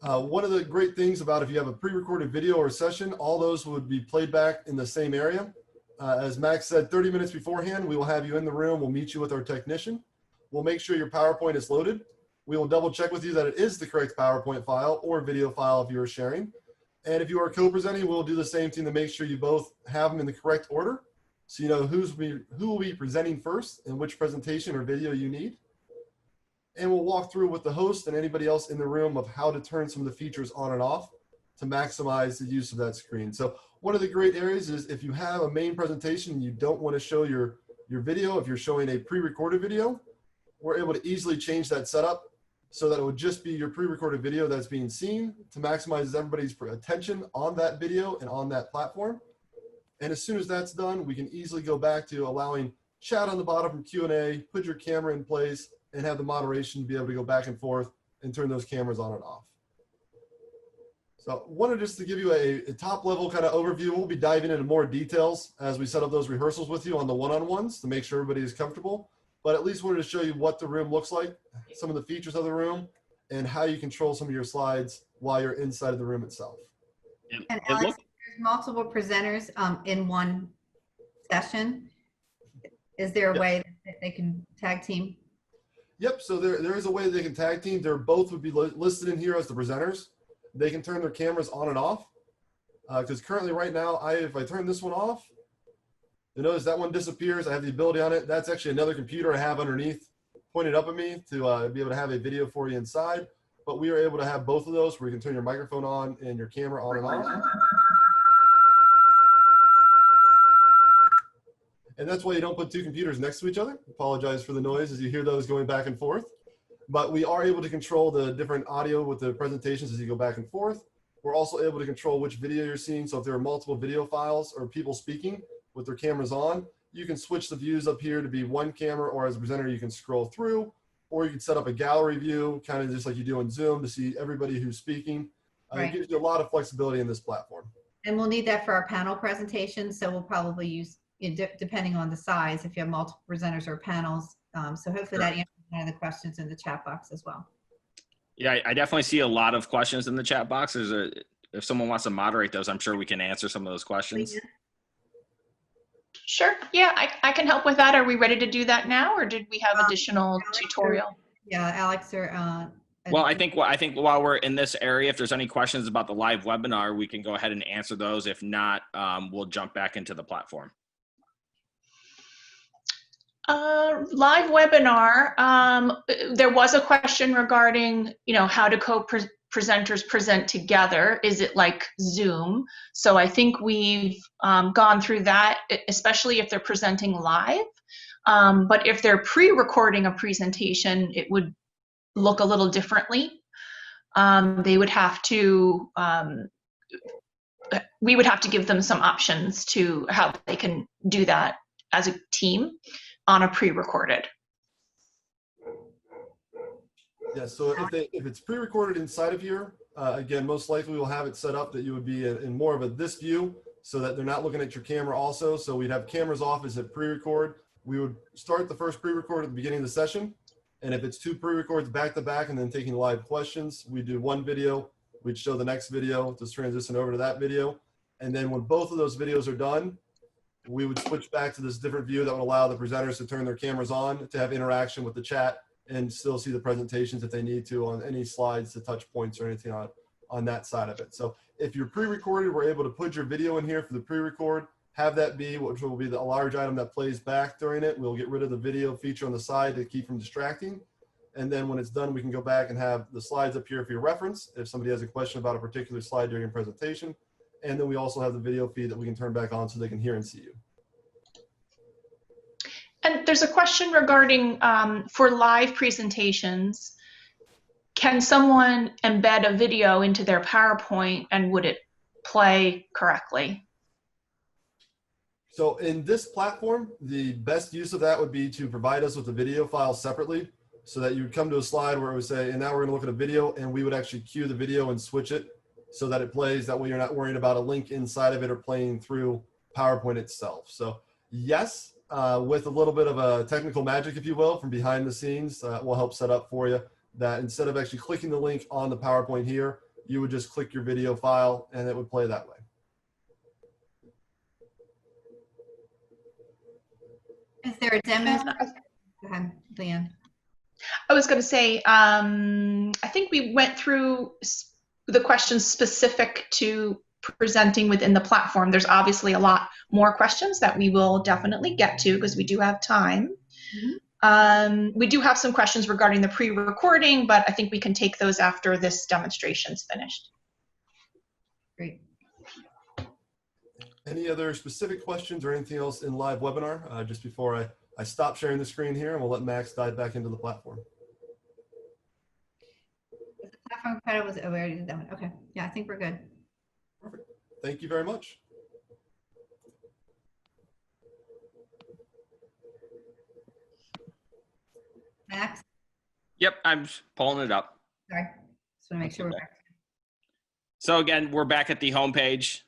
One of the great things about if you have a pre-recorded video or session, all those would be played back in the same area. As Max said, 30 minutes beforehand, we will have you in the room. We'll meet you with our technician. We'll make sure your PowerPoint is loaded. We will double check with you that it is the correct PowerPoint file or video file if you're sharing. And if you are co-presenting, we'll do the same thing to make sure you both have them in the correct order. So you know who will be presenting first and which presentation or video you need. And we'll walk through with the host and anybody else in the room of how to turn some of the features on and off to maximize the use of that screen. So one of the great areas is if you have a main presentation and you don't want to show your video, if you're showing a pre-recorded video, we're able to easily change that setup so that it would just be your pre-recorded video that's being seen to maximize everybody's attention on that video and on that platform. And as soon as that's done, we can easily go back to allowing chat on the bottom from Q&A, put your camera in place, and have the moderation be able to go back and forth and turn those cameras on and off. So wanted just to give you a top level kind of overview. We'll be diving into more details as we set up those rehearsals with you on the one-on-ones to make sure everybody is comfortable. But at least wanted to show you what the room looks like, some of the features of the room, and how you control some of your slides while you're inside of the room itself. And Alex, there's multiple presenters in one session. Is there a way that they can tag team? Yep, so there is a way they can tag team. They're both would be listed in here as the presenters. They can turn their cameras on and off. Because currently right now, if I turn this one off, you notice that one disappears. I have the ability on it. That's actually another computer I have underneath pointed up at me to be able to have a video for you inside. But we are able to have both of those where you can turn your microphone on and your camera on and off. And that's why you don't put 2 computers next to each other. Apologize for the noise as you hear those going back and forth. But we are able to control the different audio with the presentations as you go back and forth. We're also able to control which video you're seeing. So if there are multiple video files or people speaking with their cameras on, you can switch the views up here to be one camera, or as a presenter, you can scroll through, or you can set up a gallery view, kind of just like you do in Zoom to see everybody who's speaking. Right. It gives you a lot of flexibility in this platform. And we'll need that for our panel presentation. So we'll probably use, depending on the size, if you have multiple presenters or panels. So hopefully that answers one of the questions in the chat box as well. Yeah, I definitely see a lot of questions in the chat box. If someone wants to moderate those, I'm sure we can answer some of those questions. Sure. Yeah, I can help with that. Are we ready to do that now, or did we have additional Alex tutorial? Yeah, Alex or Well, I think while we're in this area, if there's any questions about the live webinar, we can go ahead and answer those. If not, we'll jump back into the platform. Live webinar. There was a question regarding, how to presenters present together? Is it like Zoom? So I think we've gone through that, especially if they're presenting live. But if they're pre-recording a presentation, it would look a little differently. They would have to, we would have to give them some options to how they can do that as a team on a pre-recorded. Yeah, so if it's pre-recorded inside of here, again, most likely we'll have it set up that you would be in more of a this view so that they're not looking at your camera also. So we'd have cameras off as a pre-record. We would start the first pre-record at the beginning of the session. And if it's 2 pre-records back to back and then taking live questions, we do 1 video, we'd show the next video, just transition over to that video. And then when both of those videos are done, we would switch back to this different view that would allow the presenters to turn their cameras on to have interaction with the chat and still see the presentations if they need to on any slides, the touch points or anything on that side of it. So if you're pre-recorded, we're able to put your video in here for the pre-record, have that be, which will be a large item that plays back during it. We'll get rid of the video feature on the side to keep from distracting. And then when it's done, we can go back and have the slides up here for your reference if somebody has a question about a particular slide during your presentation. And then we also have the video feed that we can turn back on so they can hear and see you. And there's a question regarding for live presentations, can someone embed a video into their PowerPoint and would it play correctly? So in this platform, the best use of that would be to provide us with the video file separately so that you would come to a slide where it would say, and now we're gonna look at a video, and we would actually cue the video and switch it so that it plays. That way you're not worried about a link inside of it or playing through PowerPoint itself. So yes, with a little bit of a technical magic, if you will, from behind the scenes, we'll help set up for you that instead of actually clicking the link on the PowerPoint here, you would just click your video file and it would play that way. Is there a demo? Go ahead, Leanne. I was going to say, I think we went through the questions specific to presenting within the platform. There's obviously a lot more questions that we will definitely get to because we do have time. Mm-hmm. We do have some questions regarding the pre-recording, but I think we can take those after this demonstration's finished. Great. Any other specific questions or anything else in live webinar? Just before I stop sharing the screen here, and we'll let Max dive back into the platform. The platform credit was, oh, we already did that one. Okay. Yeah, I think we're good. Perfect. Thank you very much. Max? Yep, I'm pulling it up. Sorry. Just want to make sure we're back. So again, we're back at the homepage.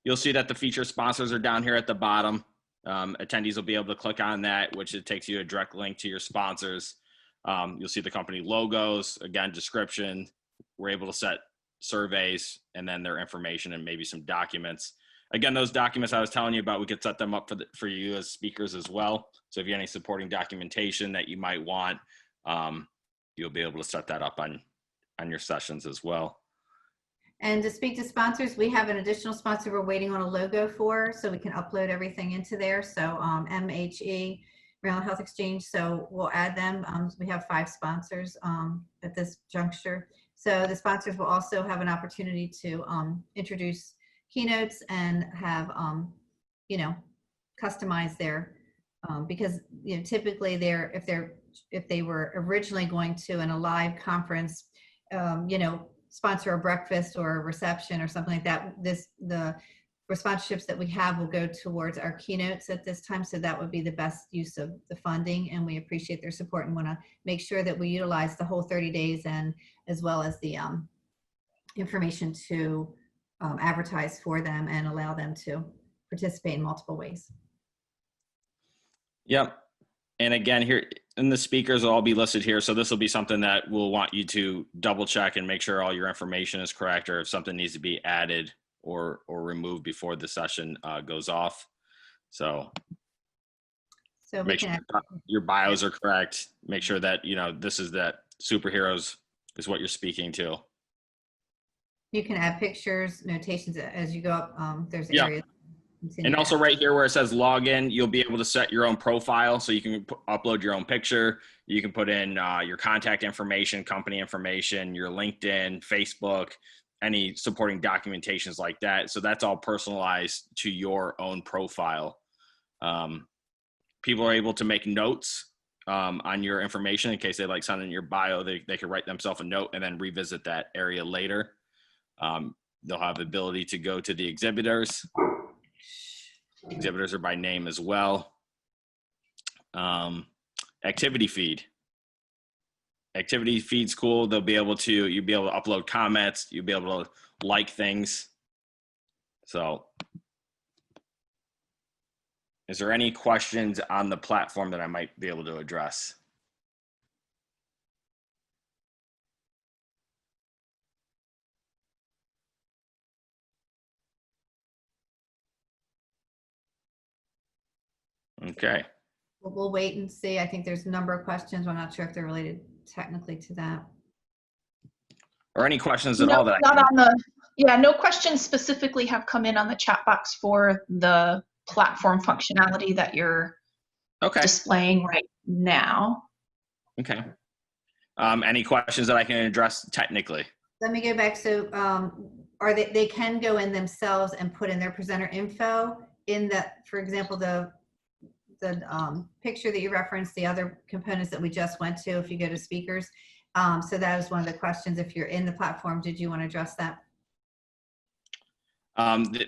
You'll see that the feature sponsors are down here at the bottom. Attendees will be able to click on that, which it takes you a direct link to your sponsors. You'll see the company logos, again, description. We're able to set surveys and then their information and maybe some documents. Again, those documents I was telling you about, we could set them up for you as speakers as well. So if you have any supporting documentation that you might want, you'll be able to set that up on your sessions as well. And to speak to sponsors, we have an additional sponsor we're waiting on a logo for, so we can upload everything into there. So MHE, Maryland Health Exchange, so we'll add them. We have 5 sponsors at this juncture. So the sponsors will also have an opportunity to introduce keynotes and have, you know, customize their, because, you know, typically if they were originally going to in a live conference, you know, sponsor a breakfast or a reception or something like that, the sponsorships that we have will go towards our keynotes at this time. So that would be the best use of the funding, and we appreciate their support and want to make sure that we utilize the whole 30 days and as well as the information to advertise for them and allow them to participate in multiple ways. Yep. And again, here in the speakers will all be listed here. So this will be something that we'll want you to double check and make sure all your information is correct, or if something needs to be added or removed before the session goes off. So make sure your bios are correct. Make sure that, you know, this is that superheroes is what you're speaking to. You can add pictures, notations as you go up. There's Yeah. areas. continue And also that. right here where it says login, you'll be able to set your own profile. So you can upload your own picture. You can put in your contact information, company information, your LinkedIn, Facebook, any supporting documentations like that. So that's all personalized to your own profile. People are able to make notes on your information in case they like something in your bio. They could write themselves a note and then revisit that area later. They'll have the ability to go to the exhibitors. Exhibitors are by name as well. Activity feed. Activity feed's cool. You'll be able to upload comments. You'll be able to like things. So is there any questions on the platform that I might be able to address? Okay. We'll wait and see. I think there's a number of questions. I'm not sure if they're related technically to that. Or any questions at No, all that not on the, yeah, no questions specifically have come in on the chat box for the platform functionality that you're Okay. displaying right now. Okay. Any questions that I can address technically? Let me go back. So they can go in themselves and put in their presenter info in that, for example, the picture that you referenced, the other components that we just went to, if you go to speakers. So that was one of the questions. If you're in the platform, did you want to address that?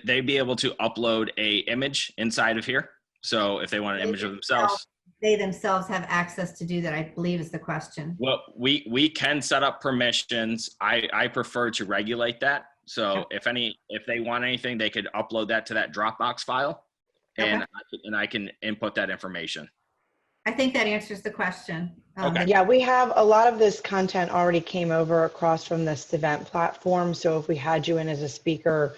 They'd be able to upload a image inside of here. So if they want an image of themselves. They themselves have access to do that, I believe is the question. Well, we can set up permissions. I prefer to regulate that. So if they want anything, they could upload that to that Dropbox file. And I can input that information. I think that answers the question. Okay. Yeah, we have a lot of this content already came over across from this event platform. So if we had you in as a speaker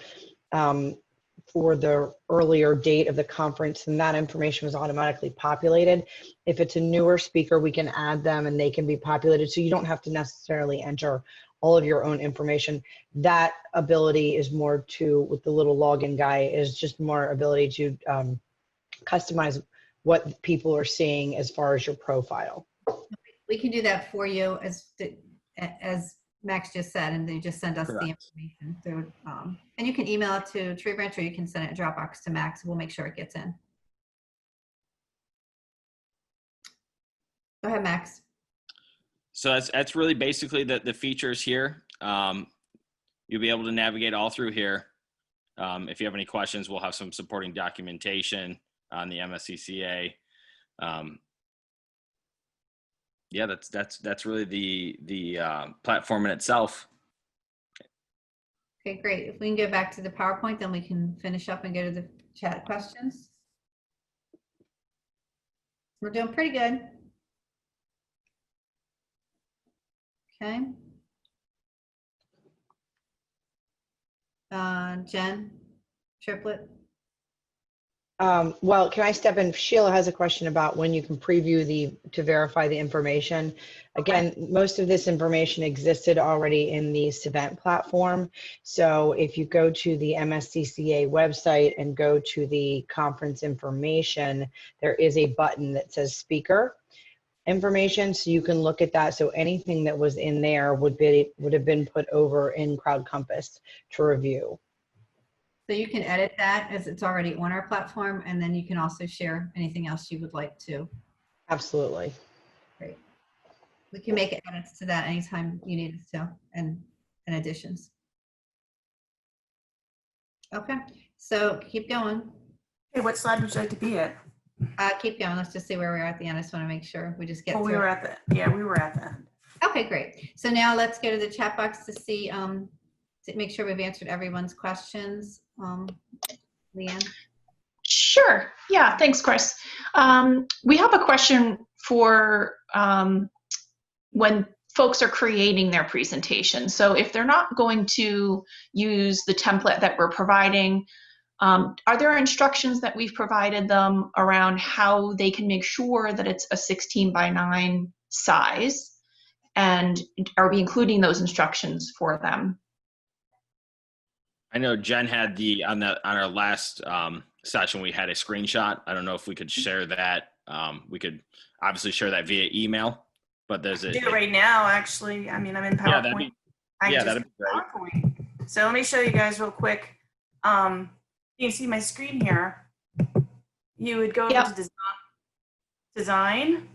for the earlier date of the conference, then that information was automatically populated. If it's a newer speaker, we can add them and they can be populated. So you don't have to necessarily enter all of your own information. That ability is more with the little login guy, is just more ability to customize what people are seeing as far as your profile. We can do that for you as Max just said, and they just send us Correct. the information through, and you can email it to Tree Branch or you can send it Dropbox to Max. We'll make sure it gets in. Go ahead, Max. So that's really basically the features here. You'll be able to navigate all through here. If you have any questions, we'll have some supporting documentation on the MSCCA. Yeah, that's really the platform in itself. Okay, great. If we can go back to the PowerPoint, then we can finish up and go to the chat questions. We're doing pretty good. Okay. Jen Triplett. Well, can I step in? Sheila has a question about when you can preview to verify the information. Again, most of this information existed already in the Cvent platform. So if you go to the MSCCA website and go to the conference information, there is a button that says speaker information. So you can look at that. So anything that was in there would have been put over in Crowd Compass to review. So you can edit that as it's already on our platform, and then you can also share anything else you would like to. Absolutely. Great. We can make edits to that anytime you need us to, and additions. Okay, so keep going. Hey, what slide would you like to be at? Keep going. Let's just see where we are at the end. I just want to make sure we just get Oh, we through. were at the end. Okay, great. So now let's go to the chat box to see, to make sure we've answered everyone's questions. Leanne? Sure. Yeah, thanks, Chris. We have a question for when folks are creating their presentation. So if they're not going to use the template that we're providing, are there instructions that we've provided them around how they can make sure that it's a 16:9 size? And are we including those instructions for them? I know Jen had on our last session, we had a screenshot. I don't know if we could share that. We could obviously share that via email, but there's a, Do it right now, actually. I mean, I'm in yeah, that'd PowerPoint. be, I yeah, can that'd just be great. PowerPoint. So let me show you guys real quick. You can see my screen here. You would go Yep. into design,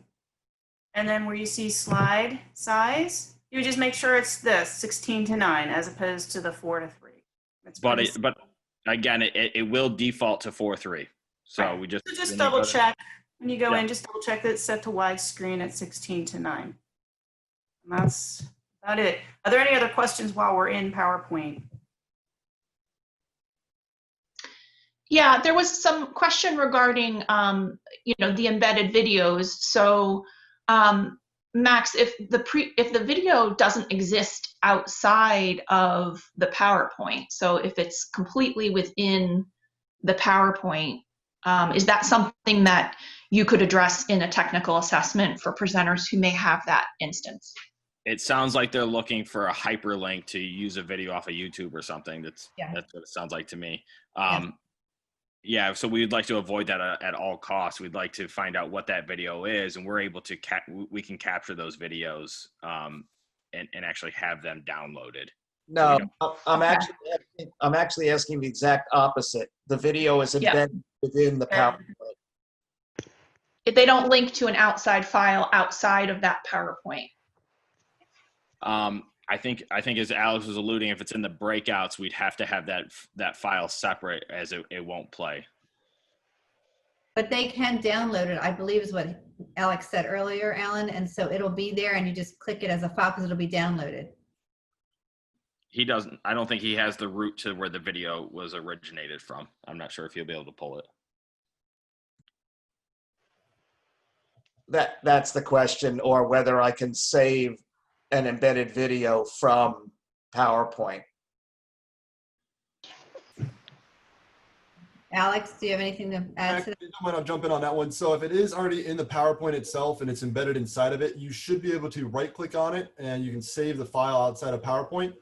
and then where you see slide size, you would just make sure it's this 16:9 as opposed to the 4:3. It's pretty But again, it will default to 4:3. So Right. we just, So just when you double go to- check when you go Yeah. in, just double check that it's set to widescreen at 16:9. And that's about it. Are there any other questions while we're in PowerPoint? Yeah, there was some question regarding, the embedded videos. So, Max, if the video doesn't exist outside of the PowerPoint, so if it's completely within the PowerPoint, is that something that you could address in a technical assessment for presenters who may have that instance? It sounds like they're looking for a hyperlink to use a video off of YouTube or something. That's what it sounds like to me. Yeah, so we'd like to avoid that at all costs. We'd like to find out what that video is, and we're able to we can capture those videos and actually have them downloaded. No, I'm Okay. actually asking the exact opposite. The video is Yeah. embedded within the PowerPoint. If they don't link to an outside file outside of that PowerPoint. I think as Alex was alluding, if it's in the breakouts, we'd have to have that file separate, as it won't play. But they can download it, I believe is what Alex said earlier, Alan. And so it'll be there and you just click it as a file because it'll be downloaded. He doesn't. I don't think he has the route to where the video was originated from. I'm not sure if he'll be able to pull it. That's the question, or whether I can save an embedded video from PowerPoint. Alex, do you have anything to add to that? Actually, don't mind, I'll jump in on that one. So if it is already in the PowerPoint itself and it's embedded inside of it, you should be able to right click on it and you can save the file outside of PowerPoint.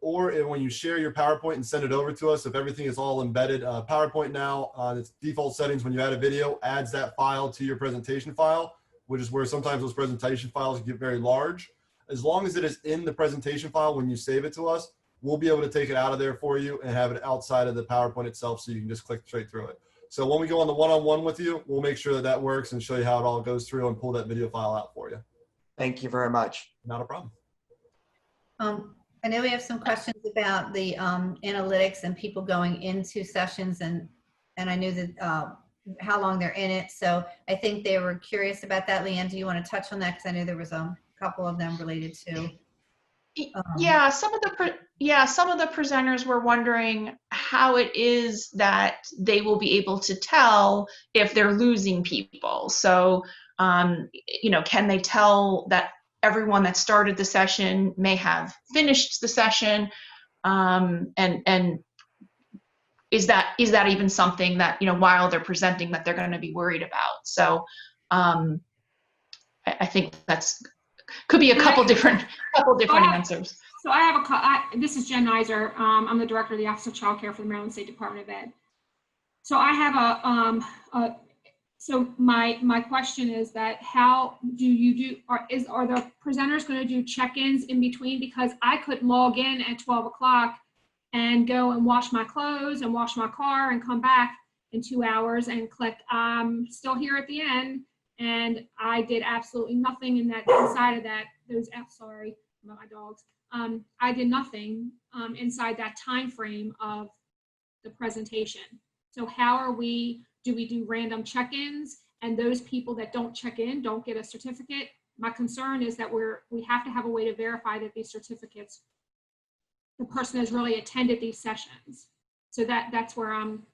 Or when you share your PowerPoint and send it over to us, if everything is all embedded, PowerPoint now on its default settings, when you add a video, adds that file to your presentation file, which is where sometimes those presentation files get very large. As long as it is in the presentation file when you save it to us, we'll be able to take it out of there for you and have it outside of the PowerPoint itself so you can just click straight through it. So when we go on the one-on-one with you, we'll make sure that that works and show you how it all goes through and pull that video file out for you. Thank you very much. Not a problem. I know we have some questions about the analytics and people going into sessions and I knew that how long they're in it. So I think they were curious about that. Leanne, do you want to touch on that? Because I know there was a couple of them related to. Yeah, some of the presenters were wondering how it is that they will be able to tell if they're losing people. So, can they tell that everyone that started the session may have finished the session? And is that even something that, while they're presenting, that they're going to be worried about? So I think that's could be a couple different answers. So I have this is Jen Nizer. I'm the director of the Office of Child Care for the Maryland State Department of Ed. So I have so my question is that how do you are the presenters going to do check-ins in between? Because I could log in at 12 o'clock and go and wash my clothes and wash my car and come back in 2 hours and click I'm still here at the end, and I did absolutely nothing inside of that. Sorry about my dogs. I did nothing inside that time frame of the presentation. So how do we do random check-ins, and those people that don't check in don't get a certificate? My concern is that we have to have a way to verify that these certificates, the person has really attended these sessions. So that's where I'm.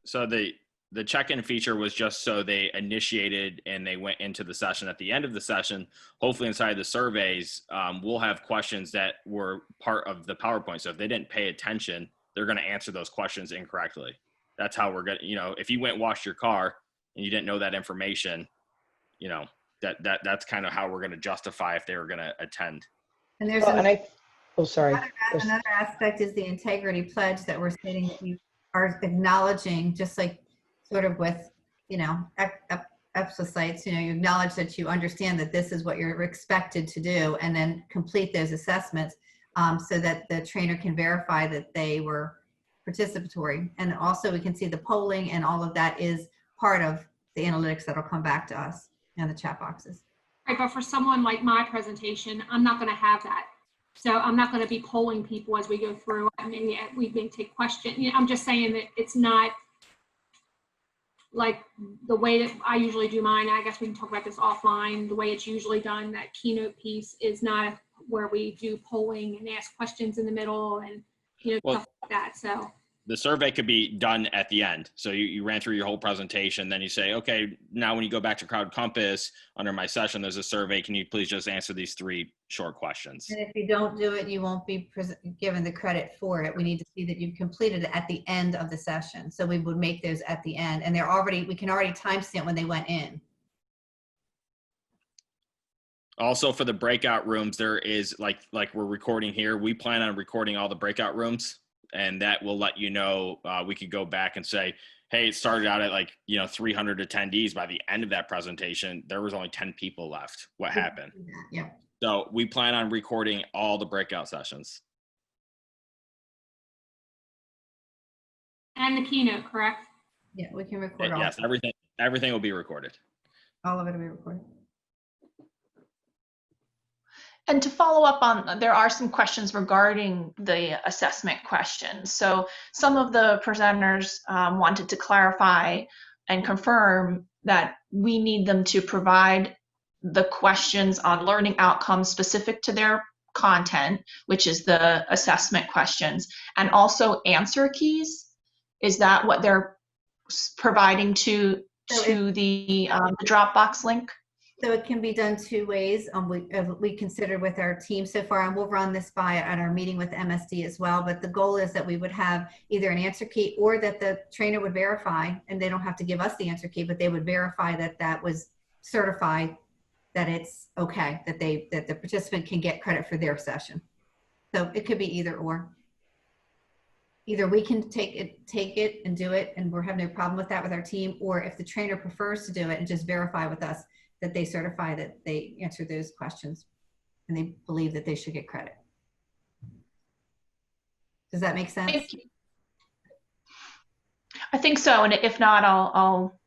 So the check-in feature was just so they initiated and they went into the session. At the end of the session, hopefully inside the surveys, we'll have questions that were part of the PowerPoint. So if they didn't pay attention, they're going to answer those questions incorrectly. That's how we're going to, if you went and washed your car and you didn't know that information, that's kind of how we're going to justify if they were going to attend. And there's Well, and sorry. another aspect is the integrity pledge that we're stating that you are acknowledging, just like sort of with, sites, you acknowledge that you understand that this is what you're expected to do, and then complete those assessments so that the trainer can verify that they were participatory. And also we can see the polling and all of that is part of the analytics that'll come back to us in the chat boxes. Right, but for someone like my presentation, I'm not going to have that. So I'm not going to be polling people as we go through. I mean, we may take questions. I'm just saying that it's not like the way that I usually do mine. I guess we can talk about this offline. The way it's usually done, that keynote piece is not where we do polling and ask questions in the middle and stuff like that. So the survey could be done at the end. So you ran through your whole presentation, then you say, okay, now when you go back to Crowd Compass, under my session, there's a survey. Can you please just answer these 3 short questions? And if you don't do it, you won't be given the credit for it. We need to see that you've completed it at the end of the session. So we would make those at the end, and we can already timestamp when they went in. Also, for the breakout rooms, there is like we're recording here. We plan on recording all the breakout rooms, and that will let you know. We could go back and say, hey, it started out at 300 attendees. By the end of that presentation, there was only 10 people left. What happened? Yeah. So we plan on recording all the breakout sessions. and the keynote, correct? Yeah, we can record all. Yes, everything will be recorded. All of it will be recorded. And to follow up on, there are some questions regarding the assessment questions. So some of the presenters wanted to clarify and confirm that we need them to provide the questions on learning outcomes specific to their content, which is the assessment questions, and also answer keys. Is that what they're providing to the Dropbox link? So it can be done 2 ways. We considered with our team so far, and we'll run this by at our meeting with MSD as well. But the goal is that we would have either an answer key or that the trainer would verify, and they don't have to give us the answer key, but they would verify that that was certified, that it's okay, that the participant can get credit for their session. So it could be either or. Either we can take it and do it, and we're having no problem with that with our team, or if the trainer prefers to do it and just verify with us that they certify that they answer those questions and they believe that they should get credit. Does that make sense? I think so, and if not, I'll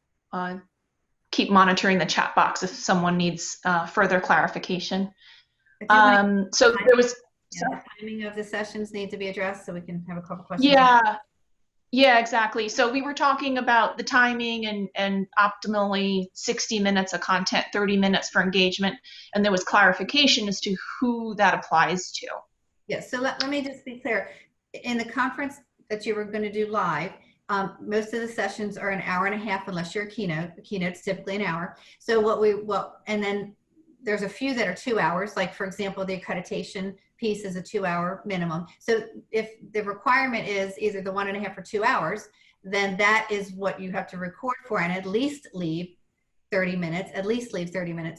keep monitoring the chat box if someone needs further clarification. So there was the timing of the sessions need to be addressed, so we can have a couple questions. Yeah, exactly. So we were talking about the timing and optimally 60 minutes of content, 30 minutes for engagement, and there was clarification as to who that applies to. Yes, so let me just be clear. In the conference that you were going to do live, most of the sessions are an hour and a half unless you're a keynote. The keynote's typically an hour. So and then there's a few that are 2 hours, like for example, the accreditation piece is a 2-hour minimum. So if the requirement is either the 1.5 or 2 hours, then that is what you have to record for, and at least leave 30 minutes,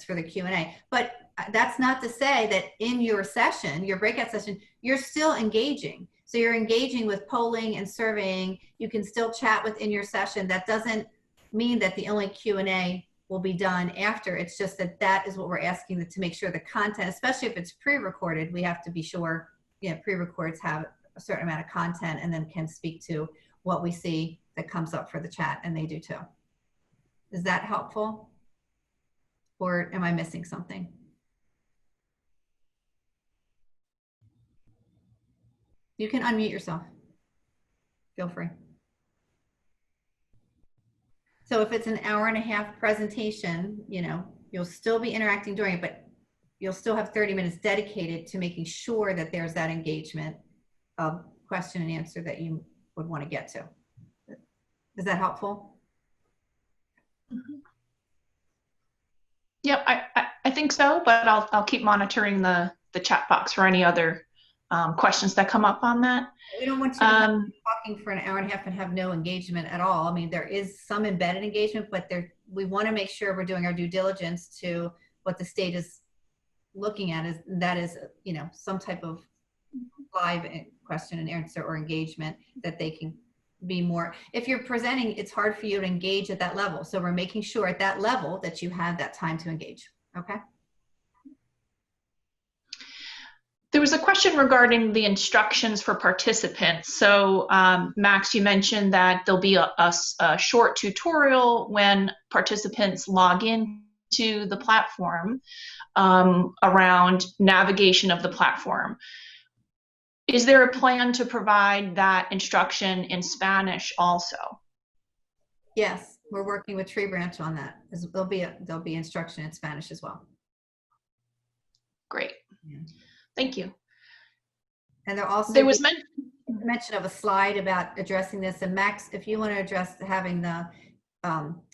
for the Q&A. But that's not to say that in your session, your breakout session, you're still engaging. So you're engaging with polling and surveying. You can still chat within your session. That doesn't mean that the only Q&A will be done after. It's just that is what we're asking to make sure the content, especially if it's pre-recorded, we have to be sure, pre-records have a certain amount of content and then can speak to what we see that comes up for the chat, and they do too. Is that helpful? Or am I missing something? You can unmute yourself. Feel free. So if it's an hour and a half presentation, you'll still be interacting during it, but you'll still have 30 minutes dedicated to making sure that there's that engagement of question and answer that you would want to get to. Is that helpful? Mm-hmm. Yep, I think so, but I'll keep monitoring the chat box for any other questions that come up on that. We don't want you to be talking for an hour and a half and have no engagement at all. I mean, there is some embedded engagement, but we want to make sure we're doing our due diligence to what the state is looking at. That is, some type of live question and answer or engagement that they can be more, if you're presenting, it's hard for you to engage at that level. So we're making sure at that level that you have that time to engage. Okay. There was a question regarding the instructions for participants. So Max, you mentioned that there'll be a short tutorial when participants log in to the platform around navigation of the platform. Is there a plan to provide that instruction in Spanish also? Yes, we're working with Tree Branch on that. There'll be instruction in Spanish as well. Great. Yeah. Thank you. And there also There was mention of a slide about addressing this. And Max, if you want to address having the,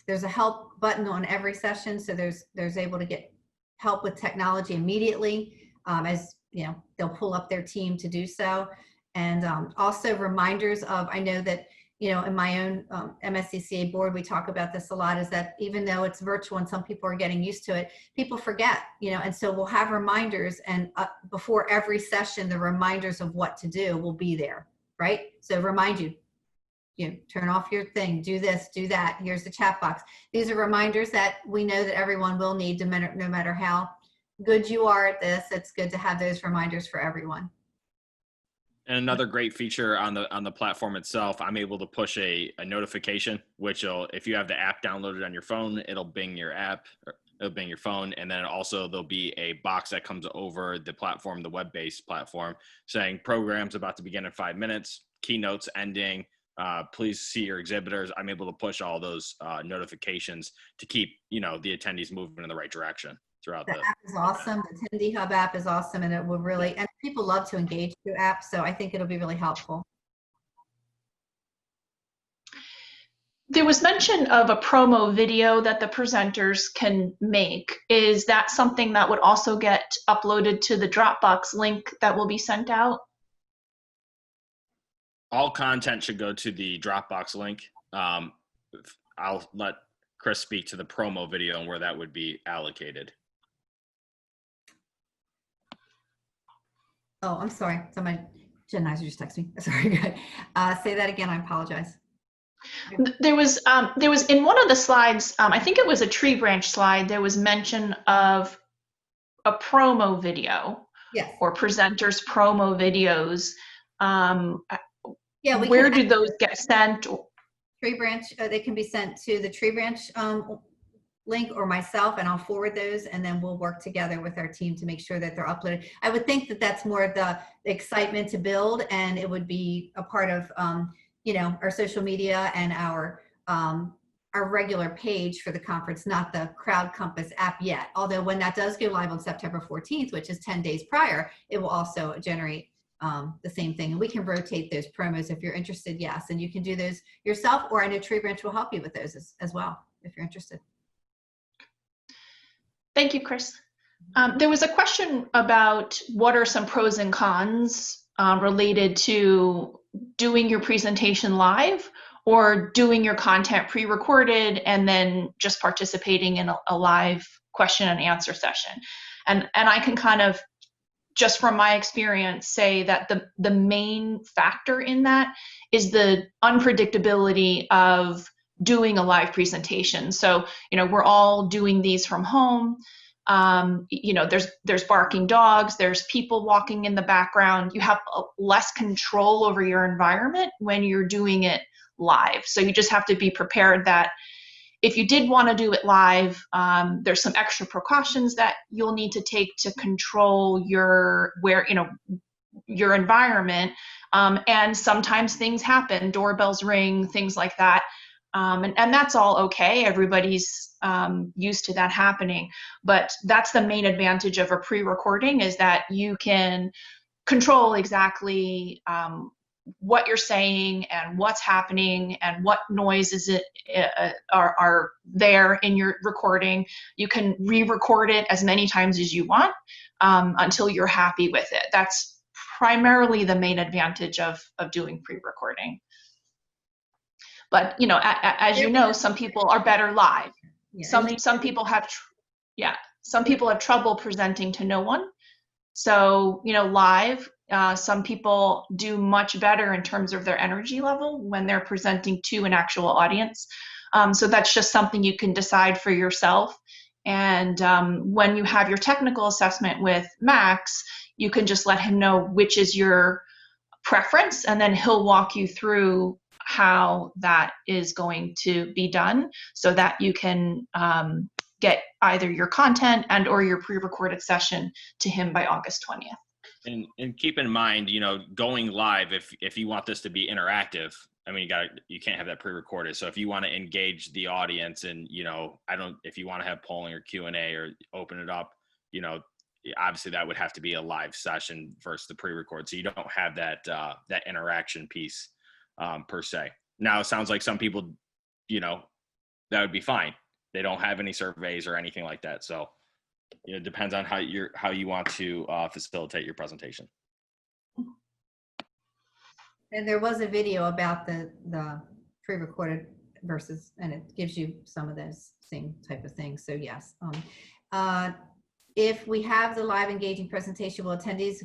there's a help button on every session. So there's able to get help with technology immediately, as you know, they'll pull up their team to do so. And also reminders of, I know that, you know, in my own MSCCA board, we talk about this a lot, is that even though it's virtual and some people are getting used to it, people forget, you know, and so we'll have reminders, and before every session, the reminders of what to do will be there, right? So remind you, you know, turn off your thing, do this, do that, here's the chat box. These are reminders that we know that everyone will need, no matter how good you are at this. It's good to have those reminders for everyone. And another great feature on the platform itself, I'm able to push a notification, which will, if you have the app downloaded on your phone, it'll bing your app, or it'll bing your phone. And then also there'll be a box that comes over the platform, the web-based platform, saying programs about to begin in 5 minutes, keynotes ending, please see your exhibitors. I'm able to push all those notifications to keep, you know, the attendees moving in the right direction throughout The app is awesome. The Attendee Hub app is awesome, and it will really, and people love to engage through apps, so I think it'll be really helpful. There was mention of a promo video that the presenters can make. Is that something that would also get uploaded to the Dropbox link that will be sent out? All content should go to the Dropbox link. I'll let Chris speak to the promo video and where that would be allocated. Oh, I'm sorry. Somebody, Jen Nizer just texted me. Sorry. Say that again. I apologize. There was in one of the slides, I think it was a Tree Branch slide, there was mention of a promo video. Yes. Or presenters promo videos. Yeah. Where do those get sent? Tree Branch, they can be sent to the Tree Branch link or myself, and I'll forward those, and then we'll work together with our team to make sure that they're uploaded. I would think that that's more of the excitement to build, and it would be a part of, you know, our social media and our regular page for the conference, not the Crowd Compass app yet. Although when that does go live on September 14th, which is 10 days prior, it will also generate the same thing. And we can rotate those promos if you're interested, yes. And you can do those yourself, or I know Tree Branch will help you with those as well, if you're interested. Thank you, Chris. There was a question about what are some pros and cons related to doing your presentation live or doing your content pre-recorded and then just participating in a live question and answer session. And I can kind of, just from my experience, say that the main factor in that is the unpredictability of doing a live presentation. So, you know, we're all doing these from home. You know, there's barking dogs, there's people walking in the background. You have less control over your environment when you're doing it live. So you just have to be prepared that if you did want to do it live, there's some extra precautions that you'll need to take to control your environment. And sometimes things happen, doorbells ring, things like that. And that's all okay. Everybody's used to that happening. But that's the main advantage of a pre-recording, is that you can control exactly what you're saying and what's happening and what noises are there in your recording. You can re-record it as many times as you want until you're happy with it. That's primarily the main advantage of doing pre-recording. But, you know, as you know, some people are better live. Yeah. Some people have, some people have trouble presenting to no one. So, you know, live, Some people do much better in terms of their energy level when they're presenting to an actual audience. So that's just something you can decide for yourself. And when you have your technical assessment with Max, you can just let him know which is your preference, and then he'll walk you through how that is going to be done so that you can get either your content and or your pre-recorded session to him by August 20th. And keep in mind, you know, going live, if you want this to be interactive, I mean, you can't have that pre-recorded. So if you want to engage the audience and, you know, if you want to have polling or Q&A or open it up, you know, obviously that would have to be a live session versus the pre-record. So you don't have that, that interaction piece per se. Now it sounds like some people, you know, that would be fine. They don't have any surveys or anything like that. So it depends on how you want to facilitate your presentation. And there was a video about the pre-recorded versus, and it gives you some of those same type of things. So yes, if we have the live engaging presentation, will attendees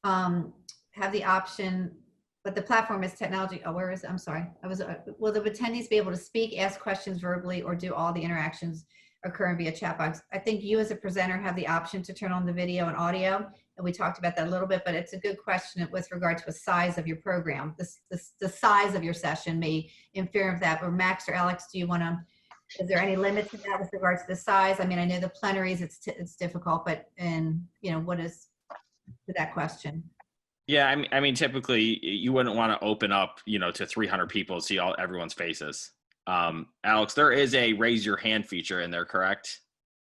have the option, but the platform is technology. Oh, where is it? I'm sorry. Will the attendees be able to speak, ask questions verbally, or do all the interactions occurring via chat box? I think you as a presenter have the option to turn on the video and audio. And we talked about that a little bit, but it's a good question with regard to the size of your program. The size of your session may infer of that. Or Max or Alex, do you want to, is there any limit to that with regard to the size? I mean, I know the plenaries, it's difficult, but, and you know, what is to that question? Yeah, I mean, typically you wouldn't want to open up, you know, to 300 people and see everyone's faces. Alex, there is a raise your hand feature in there, correct?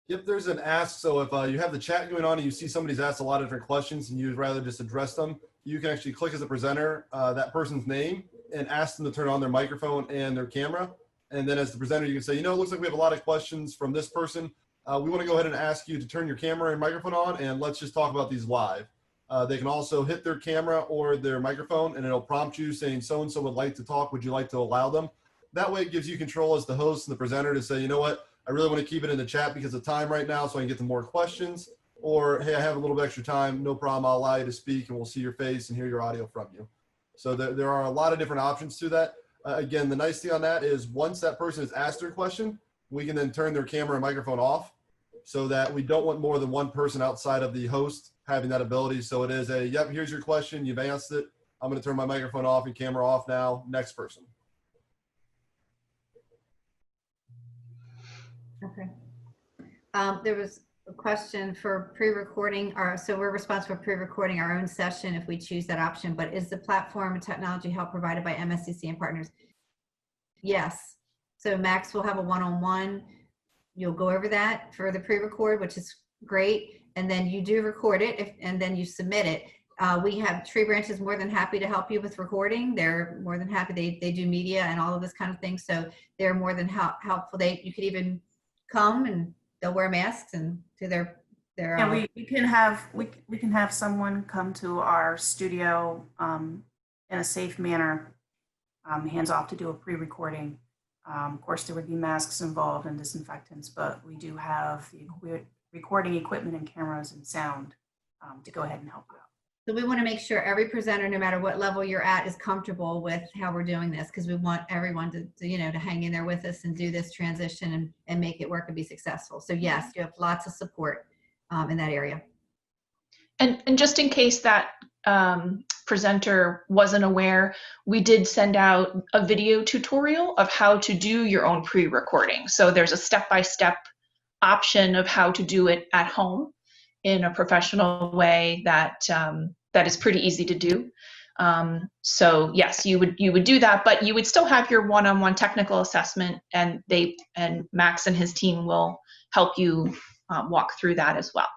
Yep, there's an ask. So if you have the chat going on and you see somebody's asked a lot of different questions and you'd rather just address them, you can actually click as a presenter that person's name and ask them to turn on their microphone and their camera. And then as the presenter, you can say, you know, it looks like we have a lot of questions from this person. We want to go ahead and ask you to turn your camera and microphone on, and let's just talk about these live. They can also hit their camera or their microphone, and it'll prompt you saying, so-and-so would like to talk. Would you like to allow them? That way it gives you control as the host and the presenter to say, you know what, I really want to keep it in the chat because of time right now so I can get to more questions. Or, hey, I have a little bit extra time. No problem. I'll allow you to speak and we'll see your face and hear your audio from you. So there are a lot of different options to that. Again, the nice thing on that is once that person has asked their question, we can then turn their camera and microphone off so that we don't want more than one person outside of the host having that ability. So it is a, yep, here's your question. You've answered it. I'm going to turn my microphone off and camera off now. Next person. Okay. There was a question for pre-recording, so we're responsible for pre-recording our own session if we choose that option, but is the platform and technology help provided by MSCC and partners? Yes. So Max will have a one-on-one. You'll go over that for the pre-record, which is great. And then you do record it and then you submit it. We have Tree Branch is more than happy to help you with recording. They're more than happy. They do media and all of this kind of thing. So they're more than helpful. You could even come and they'll wear masks and do their Yeah, we can have someone come to our studio in a safe manner, hands off, to do a pre-recording. Of course, there would be masks involved and disinfectants, but we do have the recording equipment and cameras and sound to go ahead and help you out. So we want to make sure every presenter, no matter what level you're at, is comfortable with how we're doing this, because we want everyone to you know, to hang in there with us and do this transition and make it work and be successful. So yes, you have lots of support in that area. And just in case that presenter wasn't aware, we did send out a video tutorial of how to do your own pre-recording. So there's a step-by-step option of how to do it at home in a professional way that that is pretty easy to do. So yes, you would do that, but you would still have your one-on-one technical assessment, and Max and his team will help you walk through that as well.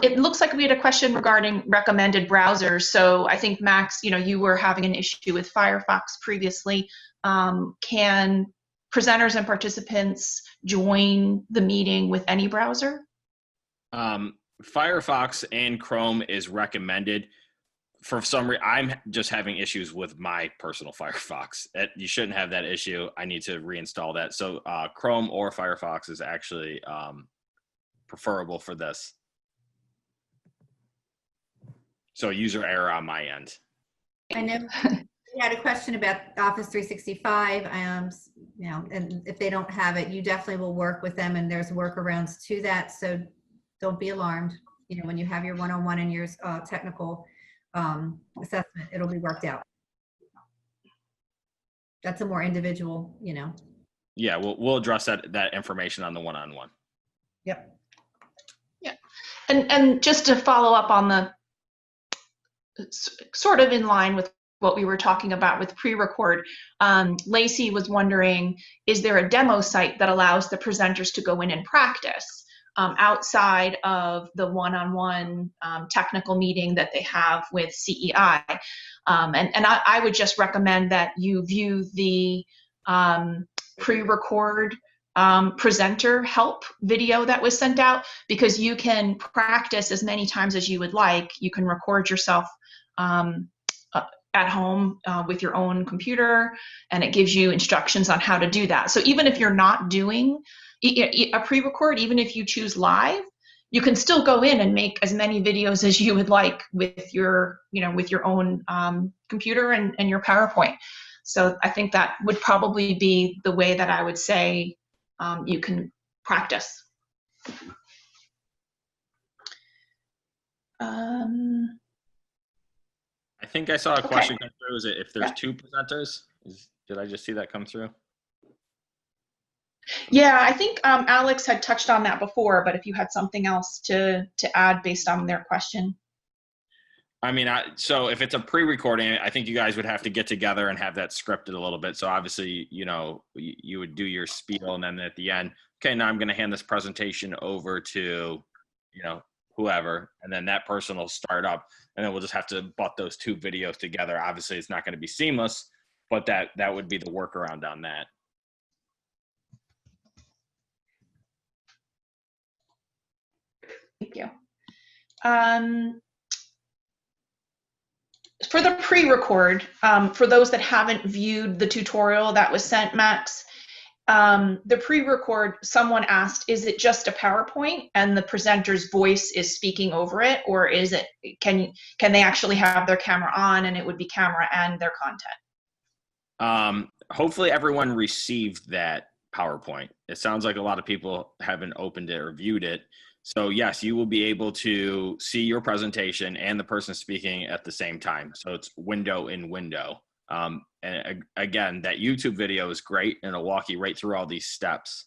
It looks like we had a question regarding recommended browsers. So I think Max, you were having an issue with Firefox previously. Can presenters and participants join the meeting with any browser? Firefox and Chrome is recommended. For some reason, I'm just having issues with my personal Firefox. You shouldn't have that issue. I need to reinstall that. So Chrome or Firefox is actually preferable for this. So user error on my end. I know we had a question about Office 365, you know, and if they don't have it, you definitely will work with them, and there's workarounds to that. So don't be alarmed. You know, when you have your one-on-one and your technical assessment, it'll be worked out. That's a more individual, you know. Yeah, we'll address that information on the one-on-one. Yep. Yeah. And just to follow up on the sort of in line with what we were talking about with pre-record, Lacey was wondering, is there a demo site that allows the presenters to go in and practice outside of the one-on-one technical meeting that they have with CEI? And I would just recommend that you view the pre-record presenter help video that was sent out, because you can practice as many times as you would like. You can record yourself at home with your own computer, and it gives you instructions on how to do that. So even if you're not doing a pre-record, even if you choose live, you can still go in and make as many videos as you would like with your, you know, with your own computer and your PowerPoint. So I think that would probably be the way that I would say you can practice. I think I saw a Okay. question come through. Is it if there's Yeah. 2 presenters? Did I just see that come through? Yeah, I think Alex had touched on that before, but if you had something else to add based on their question. I mean, so if it's a pre-recording, I think you guys would have to get together and have that scripted a little bit. So obviously, you know, you would do your spiel, and then at the end, okay, now I'm going to hand this presentation over to, you know, whoever, and then that person will start up, and then we'll just have to butt those 2 videos together. Obviously, it's not going to be seamless, but that would be the workaround on that. Thank you. For the pre-record, for those that haven't viewed the tutorial that was sent, Max, the pre-record, someone asked, is it just a PowerPoint and the presenter's voice is speaking over it, or is it, can they actually have their camera on and it would be camera and their content? Hopefully everyone received that PowerPoint. It sounds like a lot of people haven't opened it or viewed it. So yes, you will be able to see your presentation and the person speaking at the same time. So it's window in window. And again, that YouTube video is great, and it'll walk you right through all these steps.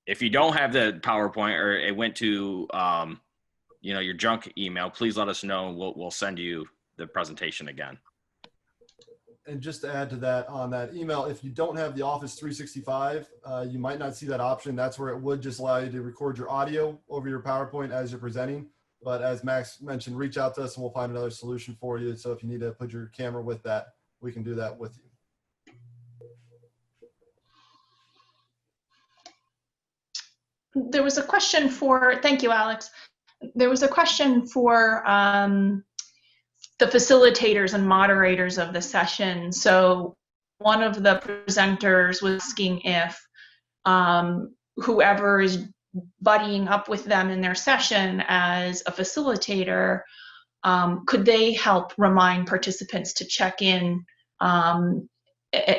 If you don't have the PowerPoint, or it went to you know, your junk email, please let us know. We'll send you the presentation again. And just to add to that, on that email, if you don't have the Office 365, you might not see that option. That's where it would just allow you to record your audio over your PowerPoint as you're presenting. But as Max mentioned, reach out to us and we'll find another solution for you. So if you need to put your camera with that, we can do that with you. There was a question for, thank you, Alex. There was a question for the facilitators and moderators of the session. So one of the presenters was asking if whoever is buddying up with them in their session as a facilitator, could they help remind participants to check in,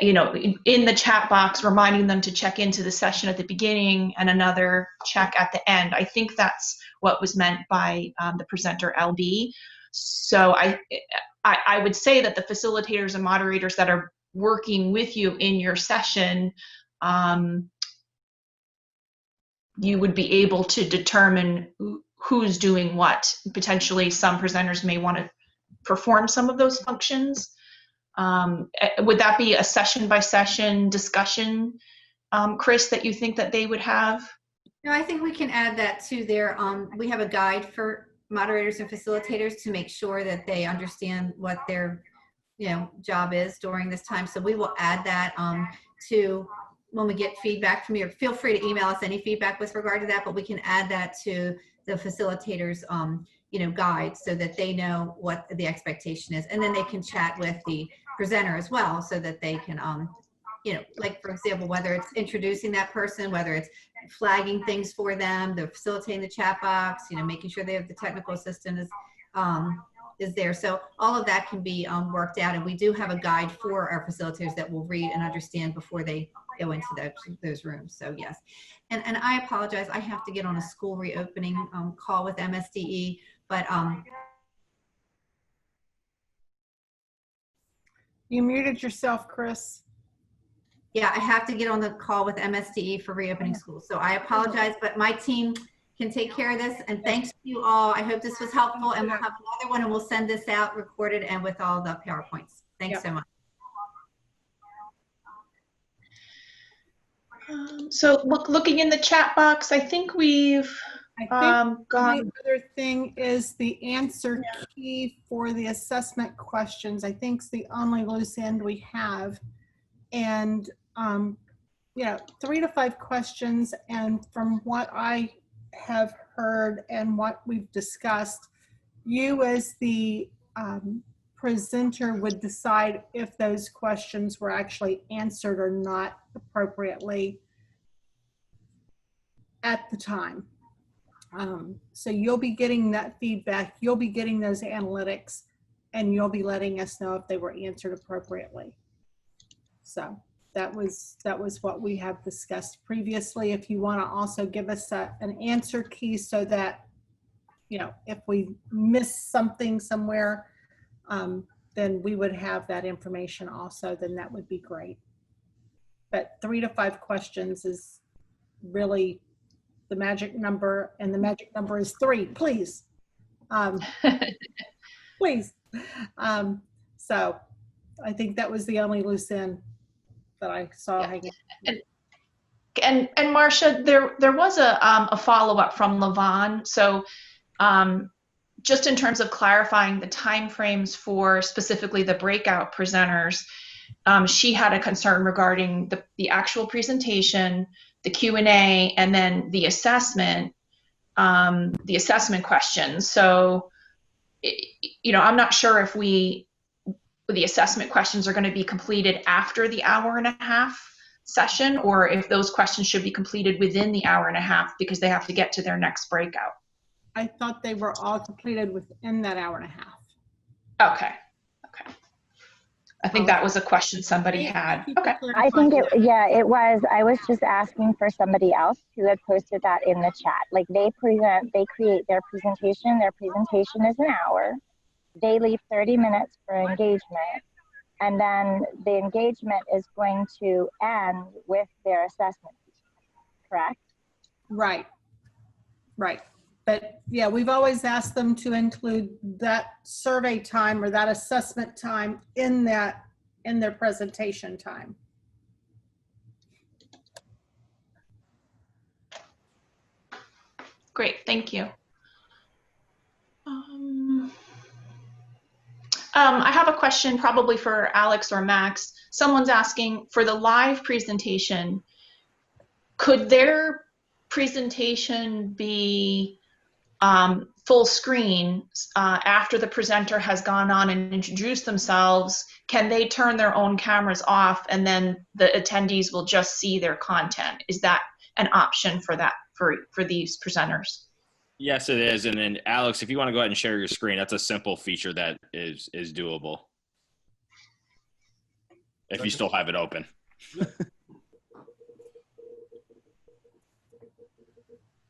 you know, in the chat box, reminding them to check into the session at the beginning and another check at the end. I think that's what was meant by the presenter LB. So I would say that the facilitators and moderators that are working with you in your session, you would be able to determine who's doing what. Potentially some presenters may want to perform some of those functions. Would that be a session by session discussion, Chris, that you think that they would have? No, I think we can add that to their, we have a guide for moderators and facilitators to make sure that they understand what their, you know, job is during this time. So we will add that to when we get feedback from you. Feel free to email us any feedback with regard to that, but we can add that to the facilitators, you know, guide so that they know what the expectation is. And then they can chat with the presenter as well so that they can, you know, like for example, whether it's introducing that person, whether it's flagging things for them, they're facilitating the chat box, you know, making sure they have the technical assistant is there. So all of that can be worked out, and we do have a guide for our facilitators that will read and understand before they go into those rooms. So yes, and I apologize, I have to get on a school reopening call with MSDE, but You muted yourself, Chris. yeah, I have to get on the call with MSDE for reopening schools. So I apologize, but my team can take care of this. And thanks to you all. I hope this was helpful, and we'll have another one, and we'll send this out recorded and with all the PowerPoints. Thanks so much. So looking in the chat box, I think we've I think gone. the other thing is the answer key for the assessment questions. I think it's the only loose end we have. And, you know, 3 to 5 questions. And from what I have heard and what we've discussed, you as the presenter would decide if those questions were actually answered or not appropriately at the time. So you'll be getting that feedback, you'll be getting those analytics, and you'll be letting us know if they were answered appropriately. So that was what we have discussed previously. If you want to also give us an answer key so that, you know, if we miss something somewhere, then we would have that information also, then that would be great. But 3 to 5 questions is really the magic number, and the magic number is 3, please. Please. So I think that was the only loose end that I saw hanging. And Marcia, there was a follow-up from Levon. So just in terms of clarifying the timeframes for specifically the breakout presenters, she had a concern regarding the actual presentation, the Q&A, and then the assessment questions. So, you know, I'm not sure if the assessment questions are going to be completed after the hour-and-a-half session, or if those questions should be completed within the hour-and-a-half because they have to get to their next breakout. I thought they were all completed within that hour-and-a-half. Okay. I think that was a question somebody had. Okay. I think it was. I was just asking for somebody else who had posted that in the chat. Like they create their presentation. Their presentation is an hour. They leave 30 minutes for engagement. And then the engagement is going to end with their assessment, correct? Right. But yeah, we've always asked them to include that survey time or that assessment time in their presentation time. Great, thank you. I have a question probably for Alex or Max. Someone's asking, for the live presentation, could their presentation be full screen after the presenter has gone on and introduced themselves? Can they turn their own cameras off and then the attendees will just see their content? Is that an option for that for these presenters? Yes, it is. And then Alex, if you want to go ahead and share your screen, that's a simple feature that is doable. If you still have it open.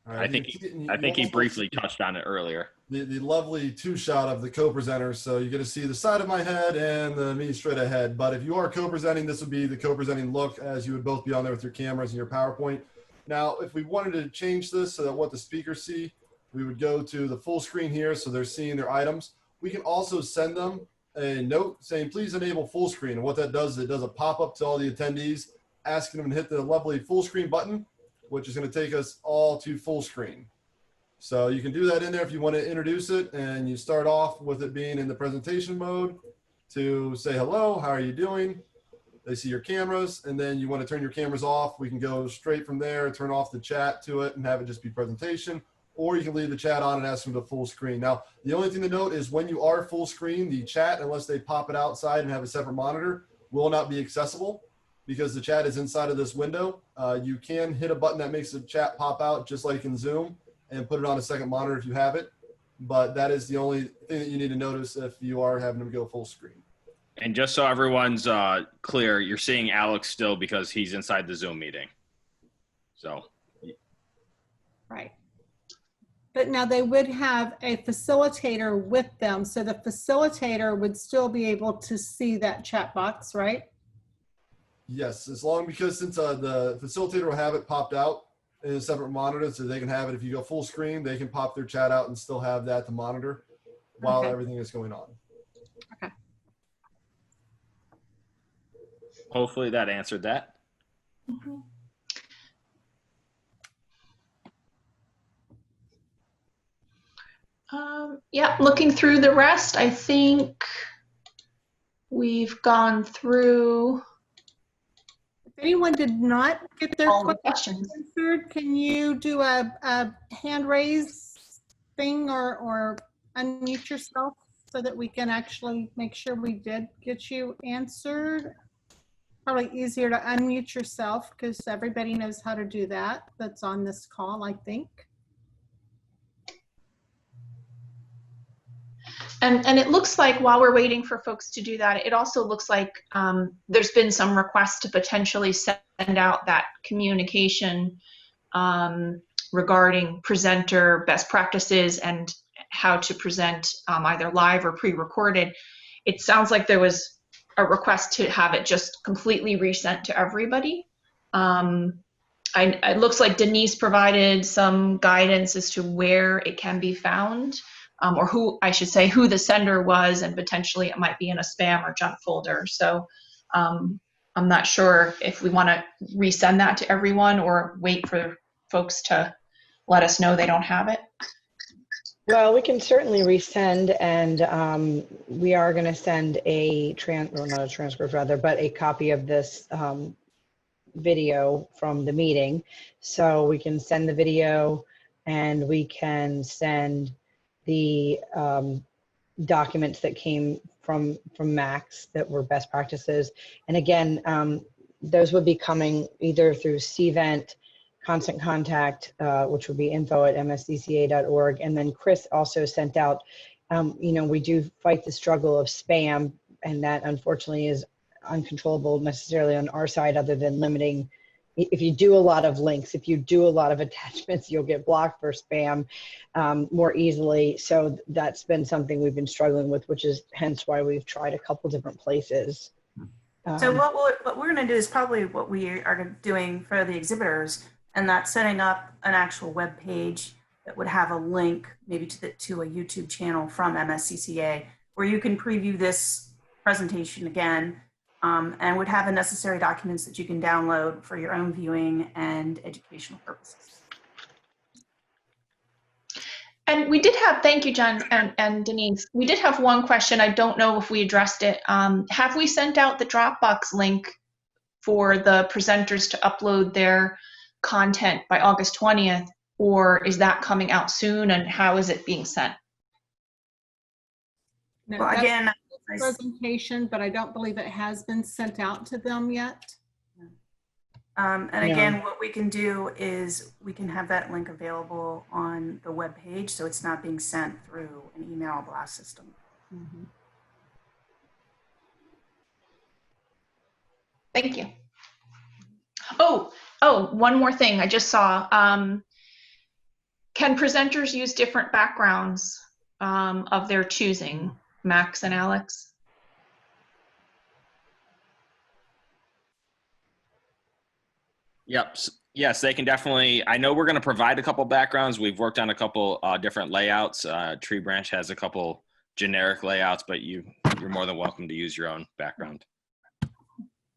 Right, I think he briefly touched on it earlier. The lovely 2-shot of the co-presenter. So you get to see the side of my head and me straight ahead. But if you are co-presenting, this would be the co-presenting look, as you would both be on there with your cameras and your PowerPoint. Now, if we wanted to change this so that what the speakers see, we would go to the full screen here so they're seeing their items. We can also send them a note saying, please enable full screen. And what that does is it does a pop-up to all the attendees, asking them to hit the lovely full screen button, which is going to take us all to full screen. So you can do that in there if you want to introduce it, and you start off with it being in the presentation mode to say, hello, how are you doing? They see your cameras, and then you want to turn your cameras off. We can go straight from there, turn off the chat to it and have it just be presentation, or you can leave the chat on and ask them to full screen. Now, the only thing to note is when you are full screen, the chat, unless they pop it outside and have a separate monitor, will not be accessible, because the chat is inside of this window. You can hit a button that makes the chat pop out just like in Zoom and put it on a second monitor if you have it. but that is the only thing that you need to notice if you are having them go full screen. And just so everyone's clear, you're seeing Alex still because he's inside the Zoom meeting. So. Right. But now they would have a facilitator with them, so the facilitator would still be able to see that chat box, right? Yes, as long because since the facilitator will have it popped out in a separate monitor, so they can have it. If you go full screen, they can pop their chat out and still have that to monitor while Okay. everything is going on. Okay. Hopefully that answered that. Yeah, looking through the rest, I think we've gone through If anyone did not get their all the question questions. answered, can you do a hand raise thing or unmute yourself so that we can actually make sure we did get you answered? Probably easier to unmute yourself because everybody knows how to do that that's on this call, I think. And it looks like while we're waiting for folks to do that, it also looks like there's been some requests to potentially send out that communication regarding presenter best practices and how to present either live or pre-recorded. It sounds like there was a request to have it just completely resent to everybody. It looks like Denise provided some guidance as to where it can be found. Or who, I should say, who the sender was, and potentially it might be in a spam or junk folder. So I'm not sure if we want to resend that to everyone or wait for folks to let us know they don't have it. Well, we can certainly resend, and we are going to send a not a transcript rather, but a copy of this video from the meeting. So we can send the video, and we can send the documents that came from Max that were best practices. And again, those would be coming either through CVent, Constant Contact, which would be info@mscca.org. And then Chris also sent out, we do fight the struggle of spam, and that unfortunately is uncontrollable necessarily on our side, other than limiting. If you do a lot of links, if you do a lot of attachments, you'll get blocked for spam more easily. So that's been something we've been struggling with, which is hence why we've tried a couple different places. So what we're going to do is probably what we are doing for the exhibitors, and that's setting up an actual web page that would have a link maybe to a YouTube channel from MSCCA, where you can preview this presentation again. And would have the necessary documents that you can download for your own viewing and educational purposes. And we did have, thank you, Jen and Denise. We did have one question. I don't know if we addressed it. Have we sent out the Dropbox link for the presenters to upload their content by August 20th, or is that coming out soon, and how is it being sent? No, Well, again, presentation, but I don't believe it has been sent out to them yet. and again, what we can do is we can have that link available on the web page, so it's not being sent through an email blast system. Mm-hmm. Thank you. Oh, one more thing I just saw. Can presenters use different backgrounds of their choosing, Max and Alex? Yep. Yes, they can definitely. I know we're going to provide a couple backgrounds. We've worked on a couple different layouts. Tree Branch has a couple generic layouts, but you're more than welcome to use your own background.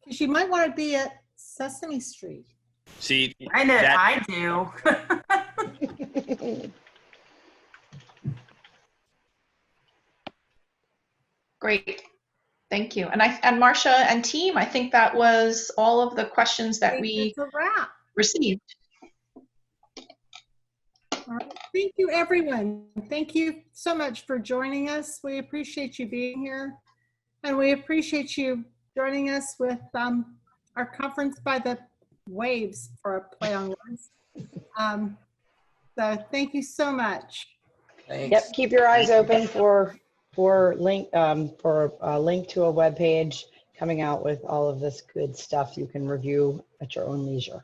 Because you might want to be at Sesame Street. See, I know I do. Great. Thank you. And Marcia and team, I think that was all of the questions that we It's a wrap. received. All right. Thank you, everyone. Thank you so much for joining us. We appreciate you being here. And we appreciate you joining us with our conference by the waves, for a play on words. So thank you so much. Yep, keep your eyes open for a link to a web page coming out with all of this good stuff you can review at your own leisure.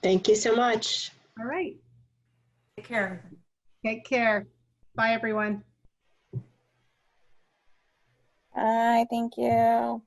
Thank you so much. All right. Take care. Take care. Bye, everyone. Bye, thank you.